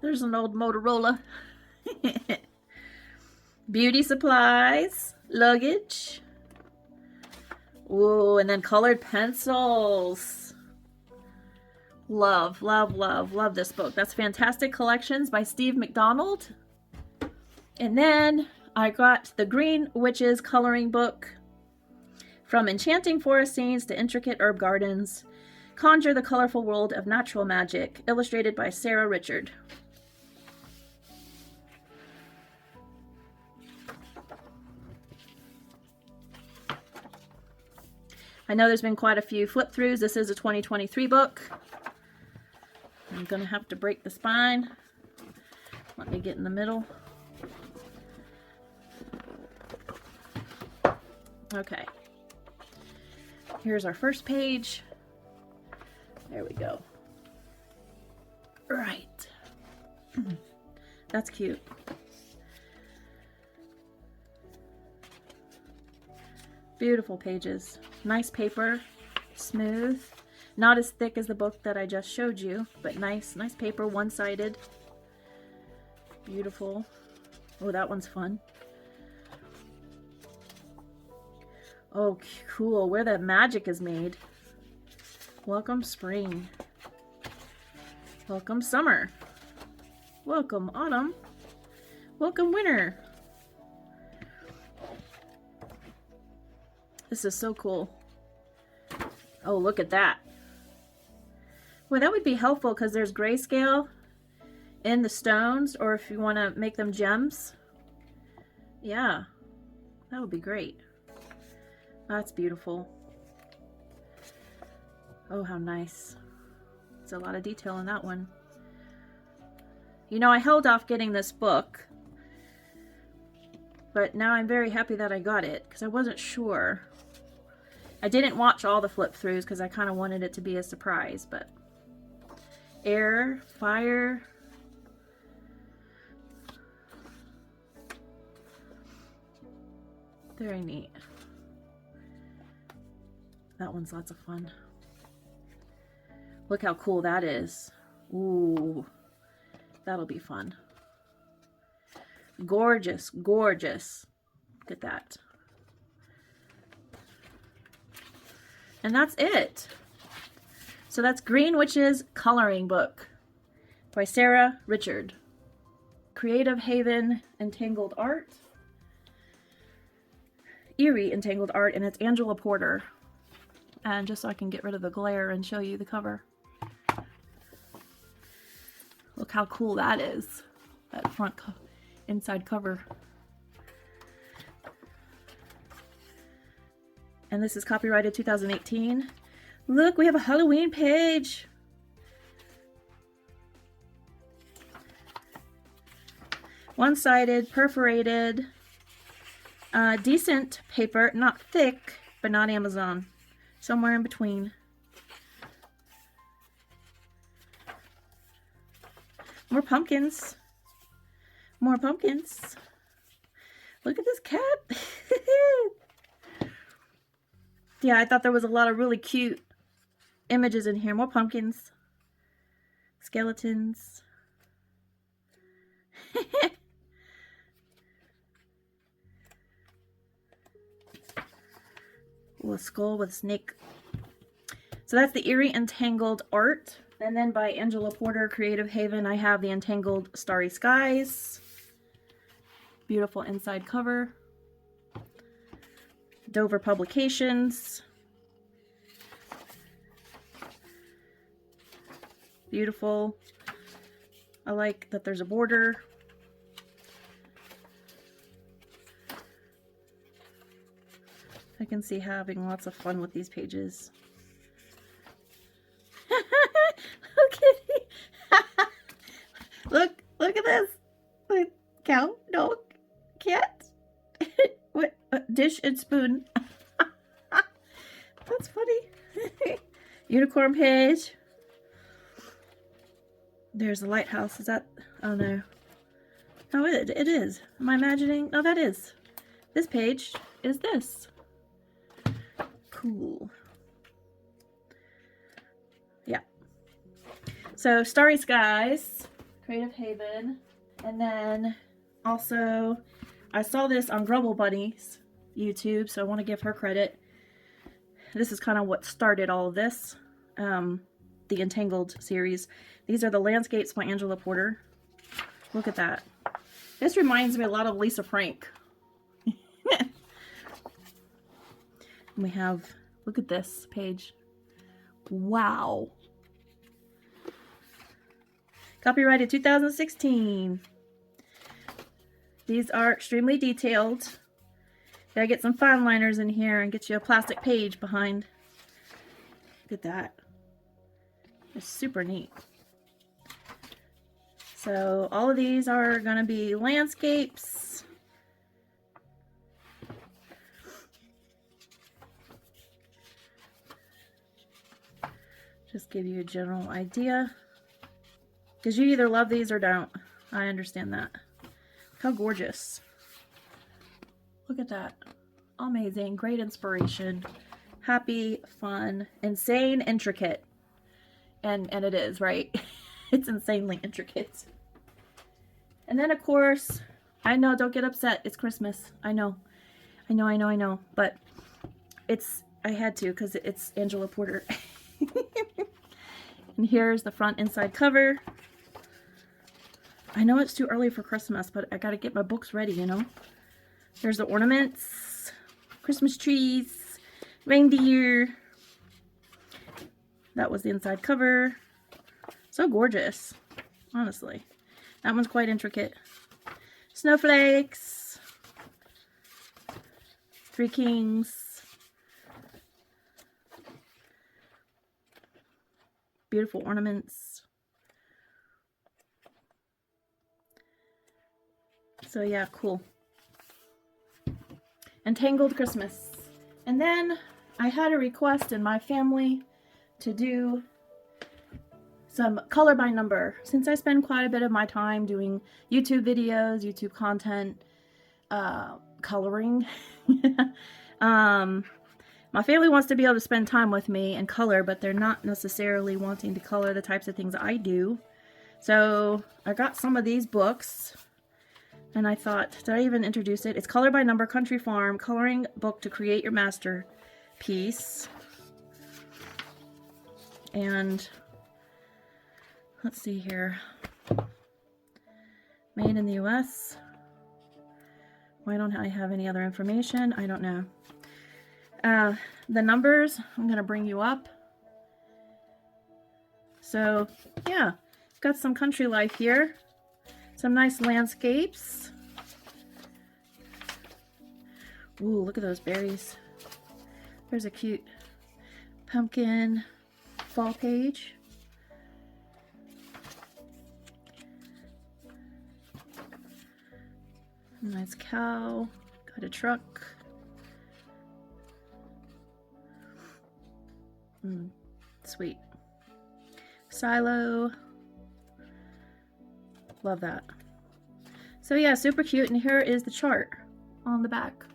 There's an old Motorola. Beauty supplies. Luggage. Ooh, and then colored pencils. Love, love, love, love this book. That's Fantastic Collections by Steve McDonald. And then I got the Green Witches coloring book. From enchanting forest scenes to intricate herb gardens, conjure the colorful world of natural magic, illustrated by Sarah Richard. I know there's been quite a few flip-throughs. This is a 2023 book. I'm going to have to break the spine. Let me get in the middle. Okay. Here's our first page. There we go. Right. That's cute. Beautiful pages. Nice paper. Smooth. Not as thick as the book that I just showed you, but nice paper, one-sided. Beautiful. Oh, that one's fun. Oh, cool. Where that magic is made. Welcome spring. Welcome summer. Welcome autumn. Welcome winter. This is so cool. Oh, look at that. Well, that would be helpful because there's grayscale in the stones, or if you want to make them gems. Yeah, that would be great. That's beautiful. Oh, how nice. It's a lot of detail in that one. You know, I held off getting this book, but now I'm very happy that I got it because I wasn't sure. I didn't watch all the flip throughs because I kind of wanted it to be a surprise, but air, fire. Very neat. That one's lots of fun. Look how cool that is. Ooh, that'll be fun. Gorgeous, gorgeous. Look at that. And that's it. So that's Green Witches Coloring Book by Sarah Richard. Creative Haven Entangled Art. Eerie Entangled Art, and it's Angela Porter. And just so I can get rid of the glare and show you the cover. Look how cool that is. That front inside cover. And this is copyrighted 2018. Look, we have a Halloween page. One-sided, perforated, decent paper, not thick, but not Amazon. Somewhere in between. More pumpkins. More pumpkins. Look at this cat. Yeah, I thought there was a lot of really cute images in here. More pumpkins. Skeletons. Ooh, a skull with a snake. So that's the Eerie Entangled Art. And then by Angela Porter, Creative Haven, I have the Entangled Starry Skies. Beautiful inside cover. Dover Publications. Beautiful. I like that there's a border. I can see having lots of fun with these pages. Look at this. Like, cow, dog, cat. What? Dish and spoon. That's funny. Unicorn page. There's a lighthouse. Is that? Oh no. Oh, it is. Am I imagining? Oh, that is. This page is this. Cool. Yeah. So Starry Skies, Creative Haven, and then also I saw this on Grumble Bunny's YouTube, so I want to give her credit. this is kind of what started all of this, the Entangled series. These are the landscapes by Angela Porter. Look at that. This reminds me a lot of Lisa Frank. We have, look at this page. Wow. Copyrighted 2016. These are extremely detailed. Gotta get some fine liners in here and get you a plastic page behind. Look at that. It's super neat. So all of these are gonna be landscapes. Just give you a general idea. Because you either love these or don't. I understand that. Look how gorgeous. Look at that. Amazing. Great inspiration. Happy, fun, insane, intricate. And it is, right? It's insanely intricate. And then, of course, I know, don't get upset. It's Christmas. I know. But I had to because it's Angela Porter. And here's the front inside cover. I know it's too early for Christmas, but I gotta get my books ready, you know. There's the ornaments, Christmas trees, reindeer. That was the inside cover. So gorgeous, honestly. That one's quite intricate. Snowflakes, 3 kings. Beautiful ornaments. So yeah, cool. Entangled Christmas. And then I had a request in my family to do some color by number. Since I spend quite a bit of my time doing YouTube videos, YouTube content, coloring. My family wants to be able to spend time with me and color, but they're not necessarily wanting to color the types of things I do. So I got some of these books, and I thought, did I even introduce it? It's Color by Number Country Farm Coloring Book to Create Your Masterpiece. And let's see here. Made in the US. Why don't I have any other information? I don't know. The numbers, I'm going to bring you up. So, yeah, got some country life here. Some nice landscapes. Ooh, look at those berries. There's a cute pumpkin fall page. Nice cow. Got a truck. Sweet. Silo. Love that. So yeah, super cute. And here is the chart on the back.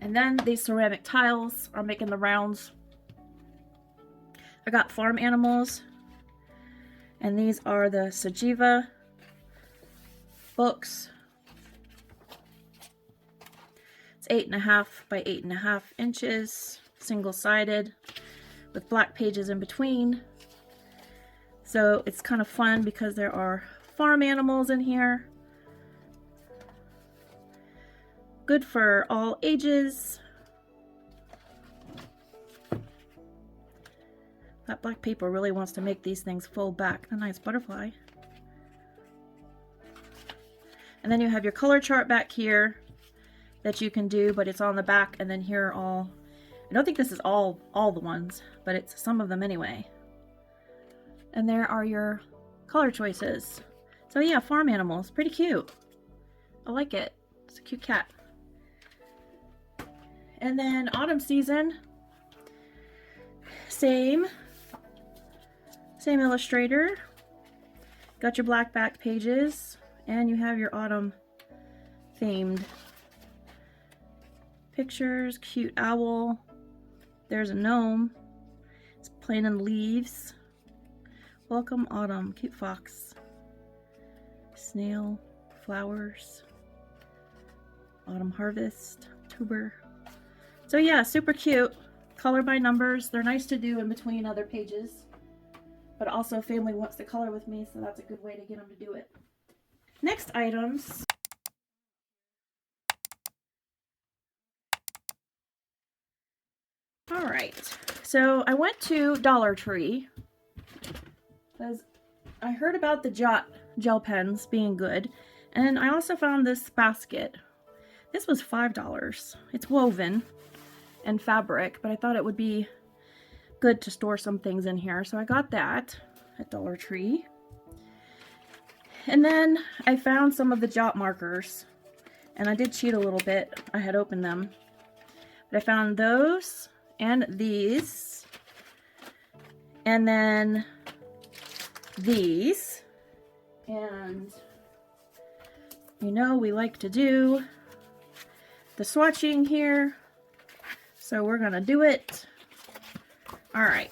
And then these ceramic tiles are making the rounds. I got farm animals. And these are the Sajiva books. It's 8.5 by 8.5 inches, single-sided, with black pages in between. So it's kind of fun because there are farm animals in here. Good for all ages. That black paper really wants to make these things fold back. A nice butterfly. And then you have your color chart back here that you can do, but it's on the back, and then here are all, I don't think this is all the ones, but it's some of them anyway. And there are your color choices. So yeah, farm animals, pretty cute. I like it. It's a cute cat. And then autumn season, same illustrator. Got your black back pages, and you have your autumn themed pictures. Cute owl. There's a gnome. It's playing in leaves. Welcome autumn. Cute fox. Snail. Flowers. Autumn harvest. October. So yeah, super cute. color by numbers. They're nice to do in between other pages, but also family wants to color with me, so that's a good way to get them to do it. Next items. All right, so I went to Dollar Tree because I heard about the Jot gel pens being good, and I also found this basket. This was $5. It's woven and fabric, but I thought it would be good to store some things in here, so I got that at Dollar Tree. And then I found some of the Jot markers, and I did cheat a little bit. I had opened them, but I found those and these, and then these, and you know we like to do the swatching here, so we're gonna do it. All right,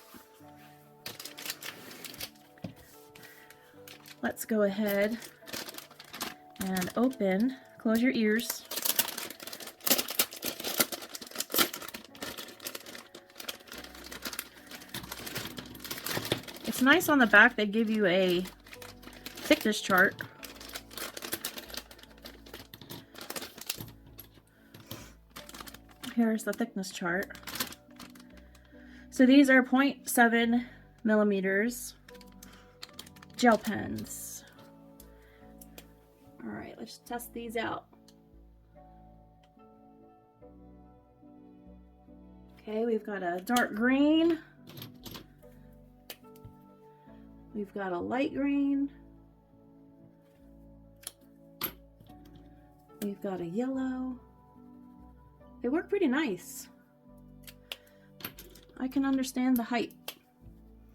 let's go ahead and open. Close your ears. It's nice on the back, they give you a thickness chart. Here's the thickness chart. So these are 0.7 millimeters gel pens. All right, let's test these out. Okay, we've got a dark green. We've got a light green. We've got a yellow. They work pretty nice. I can understand the hype.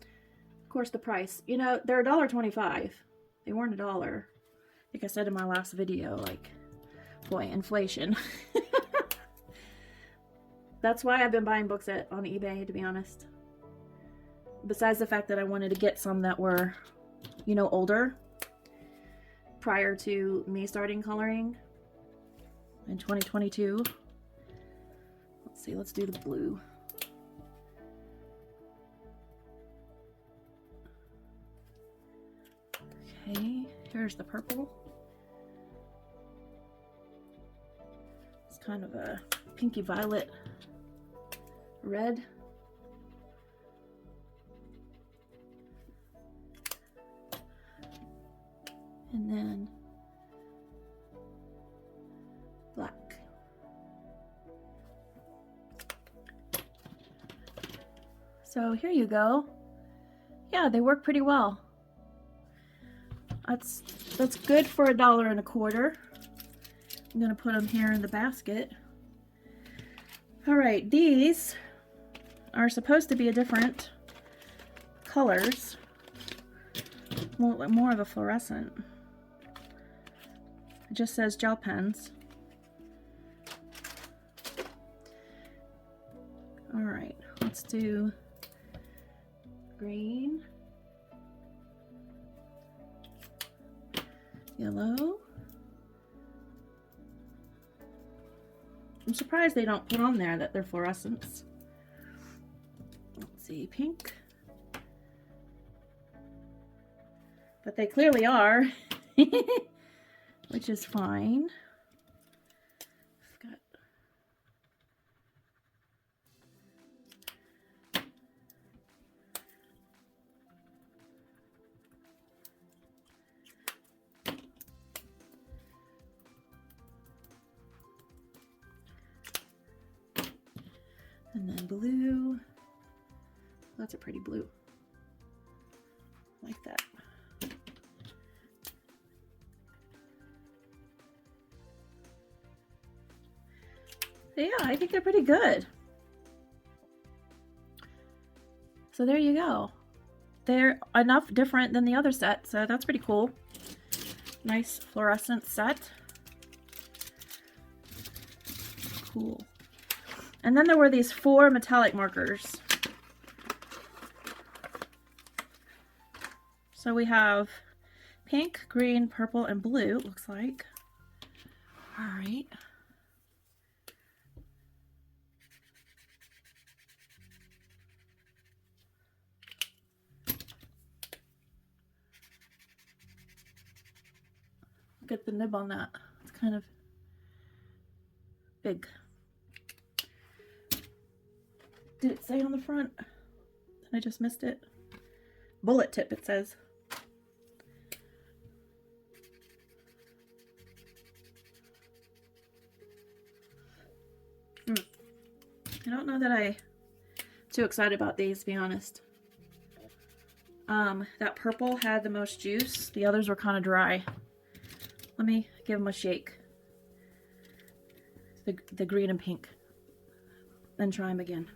Of course, the price. You know, they're $1.25. They weren't $1. Like I said in my last video, like, boy, inflation. That's why I've been buying books on eBay, to be honest. Besides the fact that I wanted to get some that were, you know, older, prior to me starting coloring in 2022. Let's see, let's do the blue. Okay, here's the purple. It's kind of a pinky violet red. And then black. So here you go. Yeah, they work pretty well. That's good for $1.25. I'm gonna put them here in the basket. All right, these are supposed to be a different colors, more of a fluorescent. It just says gel pens. All right, let's do green, yellow. I'm surprised they don't put on there that they're fluorescents. Let's see, pink. But they clearly are, which is fine. And then blue. That's a pretty blue. Like that. Yeah, I think they're pretty good. So there you go. They're enough different than the other set, so that's pretty cool. Nice fluorescent set. Cool. And then there were these 4 metallic markers. So we have pink, green, purple, and blue, it looks like. All right. at the nib on that. It's kind of big. Did it say on the front? I just missed it. Bullet tip, it says. I don't know that I'm too excited about these, to be honest. That purple had the most juice. The others were kind of dry. Let me give them a shake. The green and pink. Then try them again.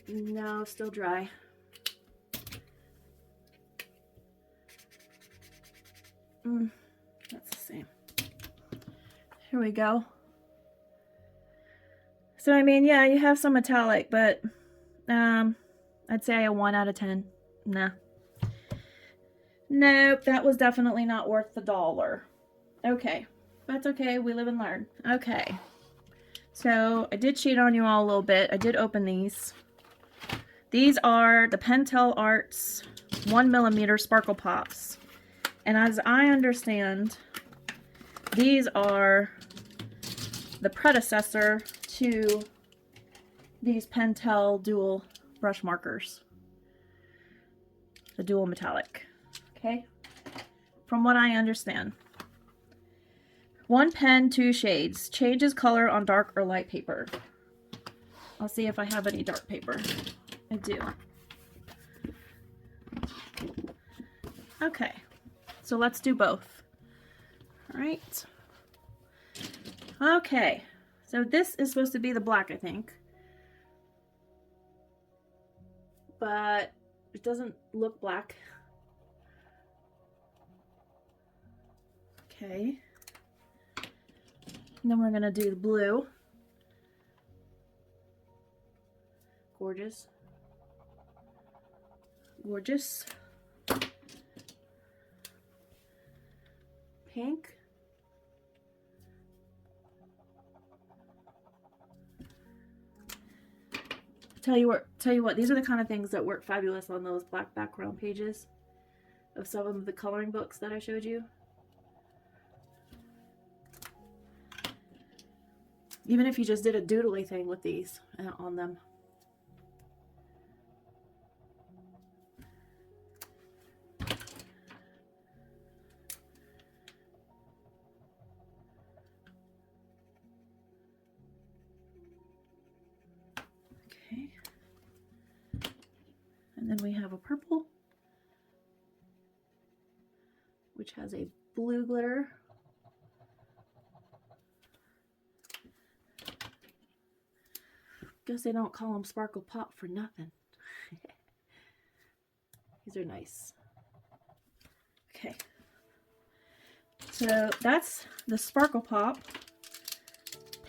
No, still dry. That's the same. Here we go. So, I mean, yeah, you have some metallic, but I'd say a 1 out of 10. Nah. Nope, that was definitely not worth the $1. Okay, that's okay. We live and learn. Okay. So, I did cheat on you all a little bit. I did open these. These are the Pentel Arts 1mm Sparkle Pops. And as I understand, these are the predecessor to these Pentel dual brush markers. The dual metallic. Okay? From what I understand. 1 pen, 2 shades. Changes color on dark or light paper. I'll see if I have any dark paper. I do. Okay. So let's do both. All right. Okay. So this is supposed to be the black, I think. But it doesn't look black. Okay. And then we're going to do the blue. Gorgeous. Gorgeous. Pink. Tell you what, these are the kind of things that work fabulous on those black background pages of some of the coloring books that I showed you. Even if you just did a doodly thing with these on them. Okay. And then we have a purple, which has a blue glitter. Guess they don't call them Sparkle Pop for nothing. These are nice. Okay. So that's the Sparkle Pop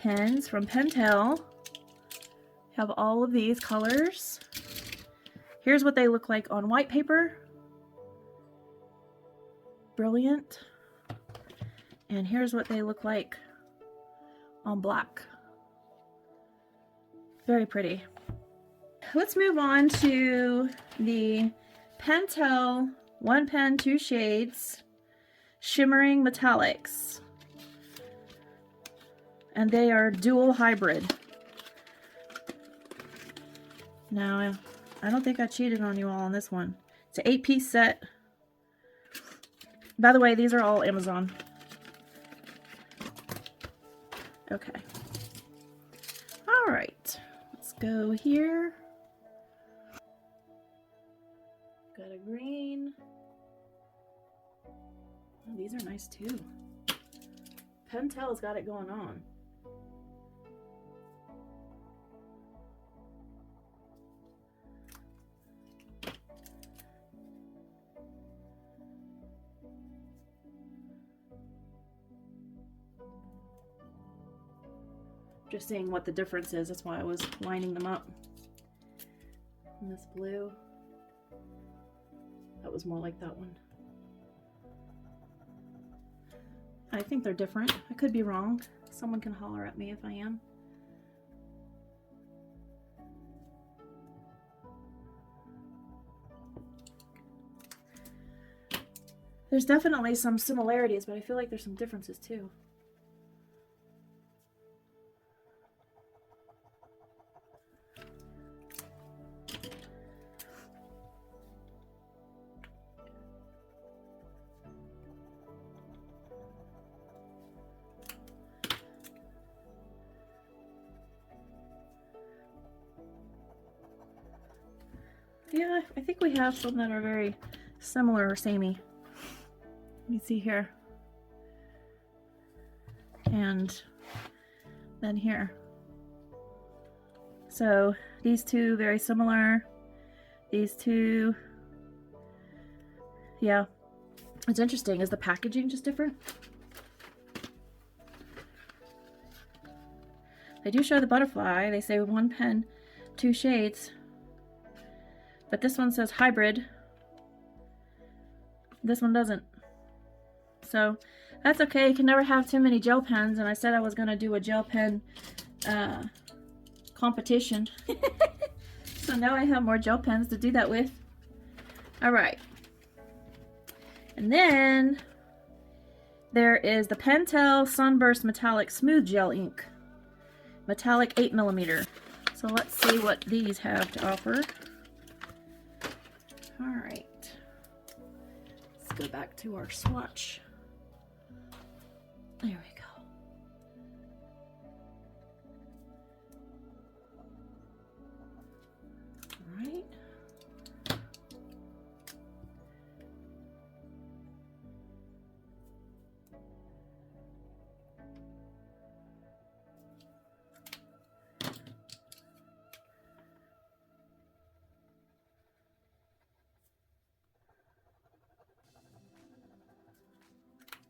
pens from Pentel. Have all of these colors. Here's what they look like on white paper. Brilliant. And here's what they look like on black. Very pretty. Let's move on to the Pentel 1 pen, 2 shades shimmering metallics. And they are dual hybrid. Now, I don't think I cheated on you all on this one. It's an 8-piece set. By the way, these are all Amazon. Okay. All right. Let's go here. Got a green. Oh, these are nice too. Pentel's got it going on. Just seeing what the difference is. That's why I was lining them up. And this blue. That was more like that one. I think they're different. I could be wrong. Someone can holler at me if I am. There's definitely some similarities, but I feel like there's some differences too. Yeah, I think we have some that are very similar or samey. Let me see here. And then here. So these two very similar. These two, yeah. It's interesting. Is the packaging just different? They do show the butterfly. They say 1 pen, 2 shades. But this one says hybrid. This one doesn't. So that's okay. You can never have too many gel pens. And I said I was going to do a gel pen competition. So now I have more gel pens to do that with. Alright. And then there is the Pentel Sunburst Metallic Smooth Gel Ink. Metallic 8mm. So let's see what these have to offer. Alright. Let's go back to our swatch. There we go. Alright.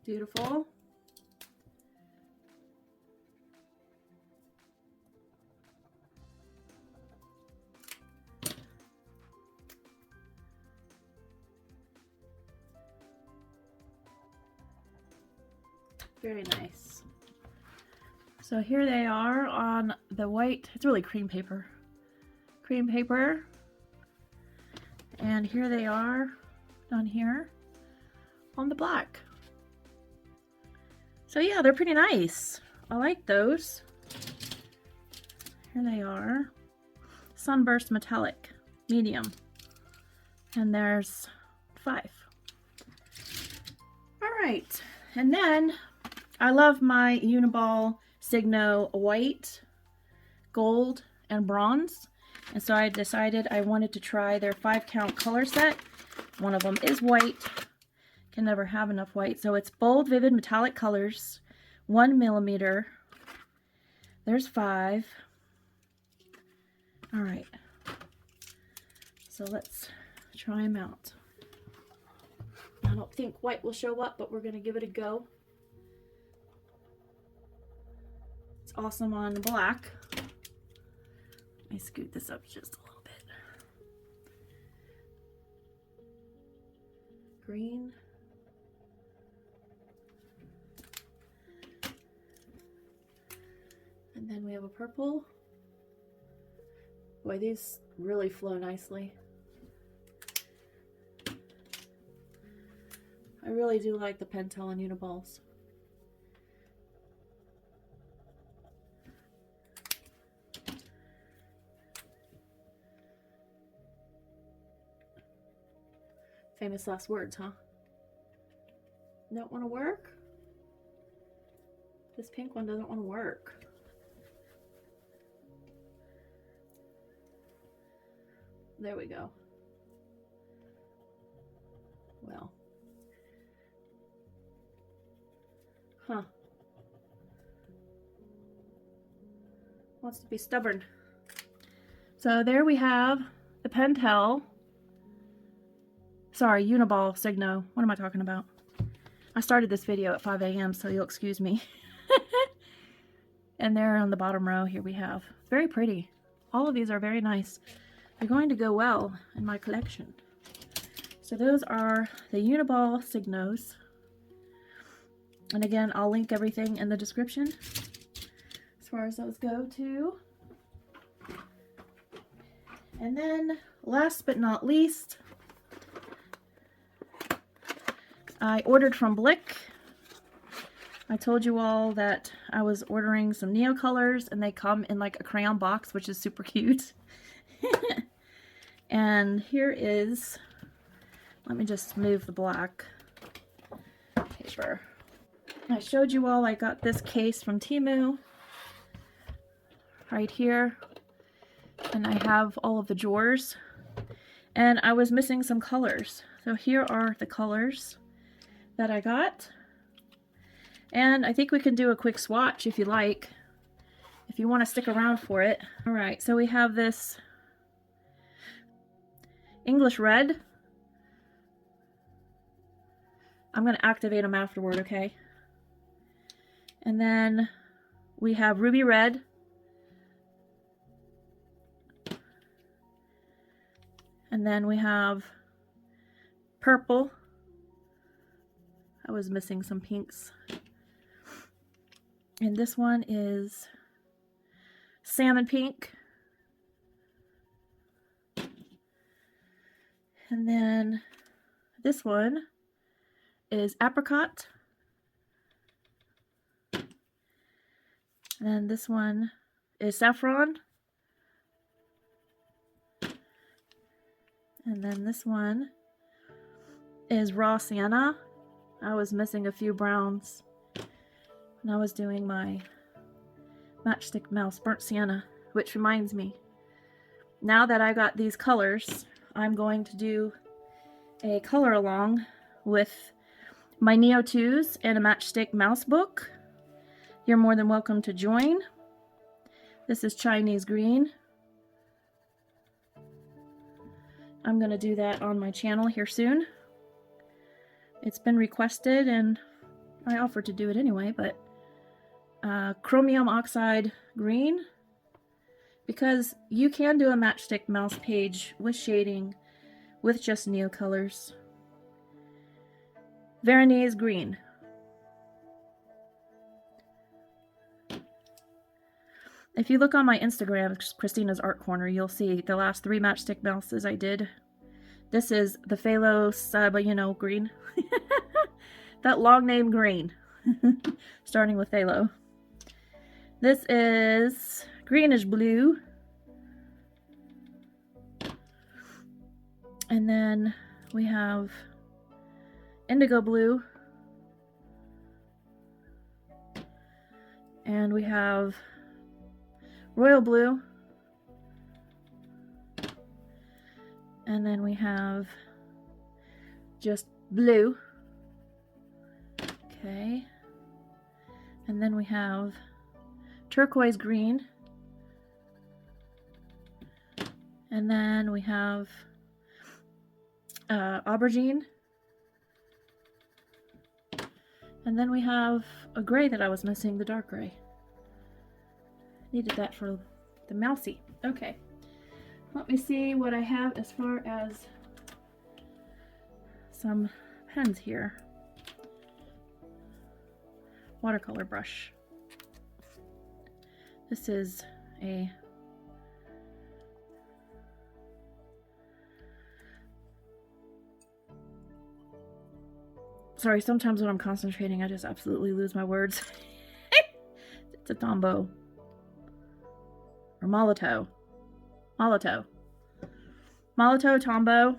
Beautiful. Very nice. So here they are on the white, it's really cream paper. Cream paper. And here they are down here on the black. So yeah, they're pretty nice. I like those. Here they are. Sunburst Metallic, medium. And there's 5. All right, and then I love my Uniball Signo white, gold, and bronze. And so I decided I wanted to try their 5-count color set. One of them is white. Can never have enough white. So it's bold, vivid, metallic colors. 1mm. There's 5. All right. So let's try them out. I don't think white will show up, but we're going to give it a go. It's awesome on black. Let me scoot this up just a little bit. Green. And then we have a purple. Boy, these really flow nicely. I really do like the Pentel and Uniballs. Famous last words, huh? Don't want to work? This pink one doesn't want to work. There we go. Well. Huh. Wants to be stubborn. So there we have the Pentel. Sorry, Uniball Signo. What am I talking about? I started this video at 5 a.m., so you'll excuse me. And there on the bottom row, here we have. Very pretty. All of these are very nice. They're going to go well in my collection. So those are the Uniball Signos. And again, I'll link everything in the description as far as those go too. And then last but not least, I ordered from Blick. I told you all that I was ordering some Neo colors, and they come in like a crayon box, which is super cute. And here is, let me just move the black paper. I showed you all I got this case from Temu right here, and I have all of the drawers, and I was missing some colors. So here are the colors that I got, and I think we can do a quick swatch if you like, if you want to stick around for it. All right, so we have this English red. I'm going to activate them afterward, okay? And then we have ruby red. And then we have purple. I was missing some pinks. And this one is salmon pink. And then this one is apricot. And then this one is saffron. And then this one is raw sienna. I was missing a few browns when I was doing my Matchstick Mouse burnt sienna, which reminds me, now that I got these colors, I'm going to do a color along with my Neo 2s and a Matchstick Mouse book. You're more than welcome to join. This is Chinese green. I'm going to do that on my channel here soon. It's been requested and I offered to do it anyway, but chromium oxide green, because you can do a Matchstick Mouse page with shading with just Neo colors. Veronese green. If you look on my Instagram, Christina's Art Corner, you'll see the last 3 Matchstick Mouses I did. This is the Phthalo Sabayano green. That long name green. Starting with Phthalo. This is greenish blue. And then we have indigo blue. And we have royal blue. And then we have just blue. Okay. And then we have turquoise green. And then we have aubergine. And then we have a gray that I was missing, the dark gray. Needed that for the mousy. Okay. Let me see what I have as far as some pens here. Watercolor brush. This is a sorry, sometimes when I'm concentrating I just absolutely lose my words. It's a Tombow. Or Molotow. Molotow. Molotow, Tombow.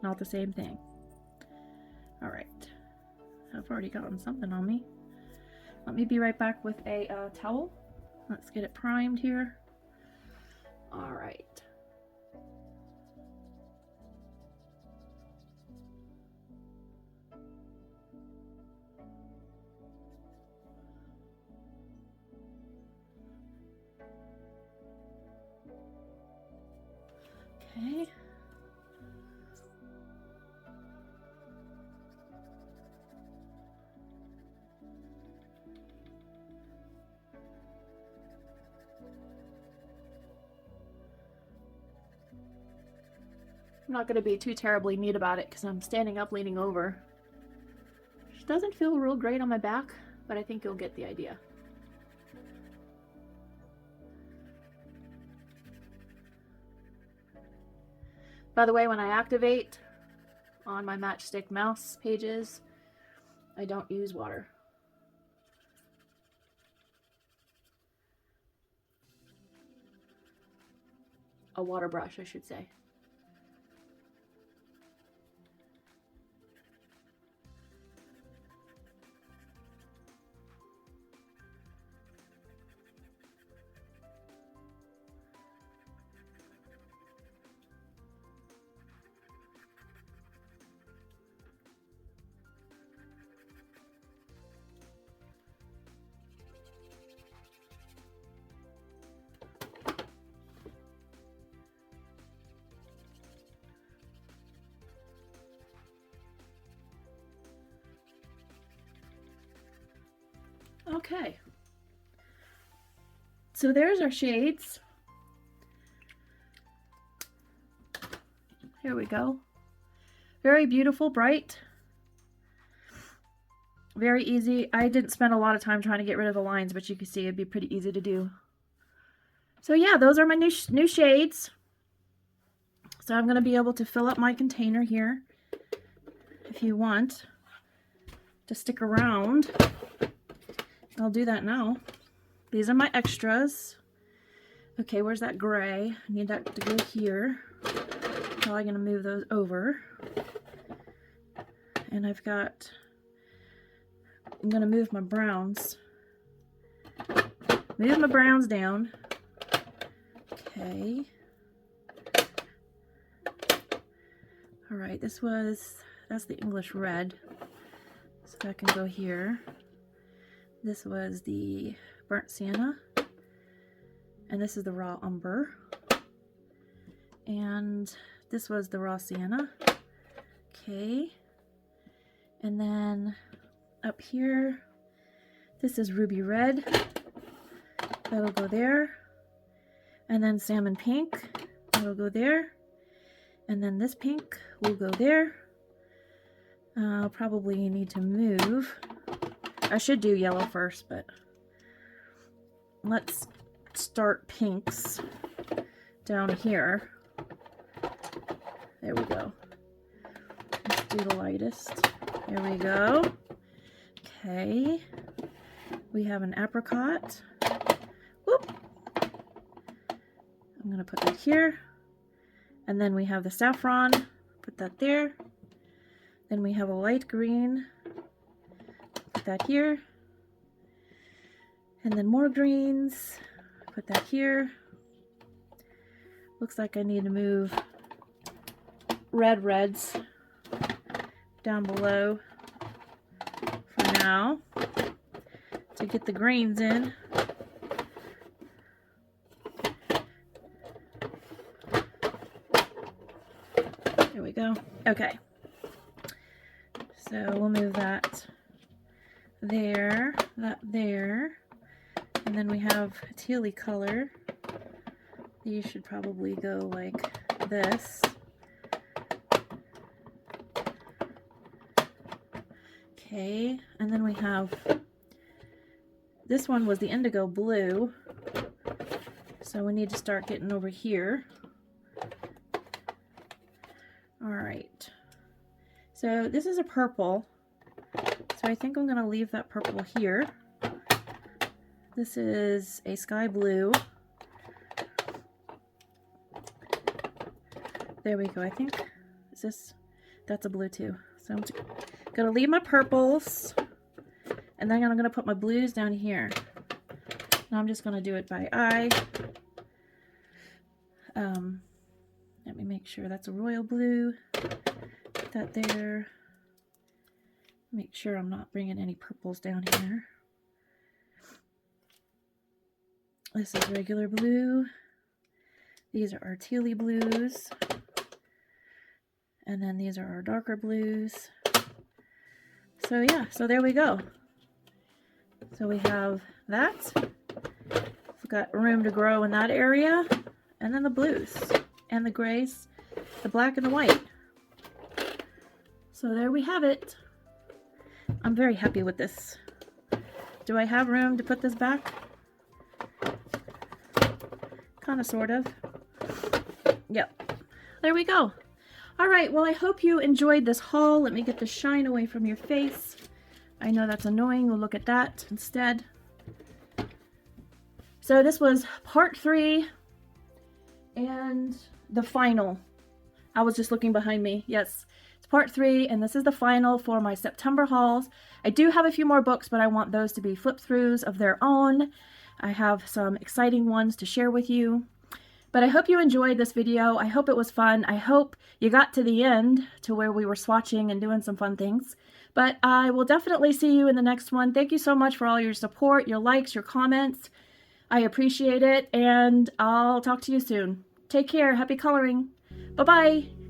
Not the same thing. Alright. I've already gotten something on me. Let me be right back with a towel. Let's get it primed here. Alright. Okay. I'm not going to be too terribly neat about it because I'm standing up leaning over. Which doesn't feel real great on my back, but I think you'll get the idea. By the way, when I activate on my Matchstick Mouse pages, I don't use water. A water brush, I should say. Okay, so there's our shades. Here we go. Very beautiful, bright. Very easy. I didn't spend a lot of time trying to get rid of the lines, but you can see it'd be pretty easy to do. So yeah, those are my new shades. So I'm going to be able to fill up my container here. If you want to stick around, I'll do that now. These are my extras. Okay, where's that gray? I need that to go here. Probably going to move those over. And I'm going to move my browns. Move my browns down. Okay. All right, that's the English red. So that can go here. This was the burnt sienna. And this is the raw umber. And this was the raw sienna. Okay. And then up here, this is ruby red. That'll go there. And then salmon pink. That'll go there. And then this pink will go there. I'll probably need to move. I should do yellow first, but let's start pinks down here. There we go. Let's do the lightest. There we go. Okay. We have an apricot. Whoop. I'm going to put that here. And then we have the saffron. Put that there. Then we have a light green. Put that here. And then more greens. Put that here. Looks like I need to move reds down below for now to get the greens in. There we go. Okay. So we'll move that there, that there. And then we have a tealy color. These should probably go like this. Okay, and then we have, this one was the indigo blue. So we need to start getting over here. All right. So this is a purple. So I think I'm going to leave that purple here. This is a sky blue. There we go. I think, that's a blue too. So I'm going to leave my purples. And then I'm going to put my blues down here. Now I'm just going to do it by eye. Let me make sure that's a royal blue. Put that there. Make sure I'm not bringing any purples down here. This is regular blue. These are our tealy blues. And then these are our darker blues. So yeah, so there we go. So we have that. We've got room to grow in that area. And then the blues and the grays, the black and the white. So there we have it. I'm very happy with this. Do I have room to put this back? Kind of, sort of. Yep. There we go. All right, well, I hope you enjoyed this haul. Let me get the shine away from your face. I know that's annoying. We'll look at that instead. So this was part 3 and the final. I was just looking behind me. Yes, it's part 3, and this is the final for my September hauls. I do have a few more books, but I want those to be flip-throughs of their own. I have some exciting ones to share with you. But I hope you enjoyed this video. I hope it was fun. I hope you got to the end, to where we were swatching and doing some fun things. But I will definitely see you in the next one. Thank you so much for all your support, your likes, your comments. I appreciate it, and I'll talk to you soon. Take care. Happy coloring. Bye-bye.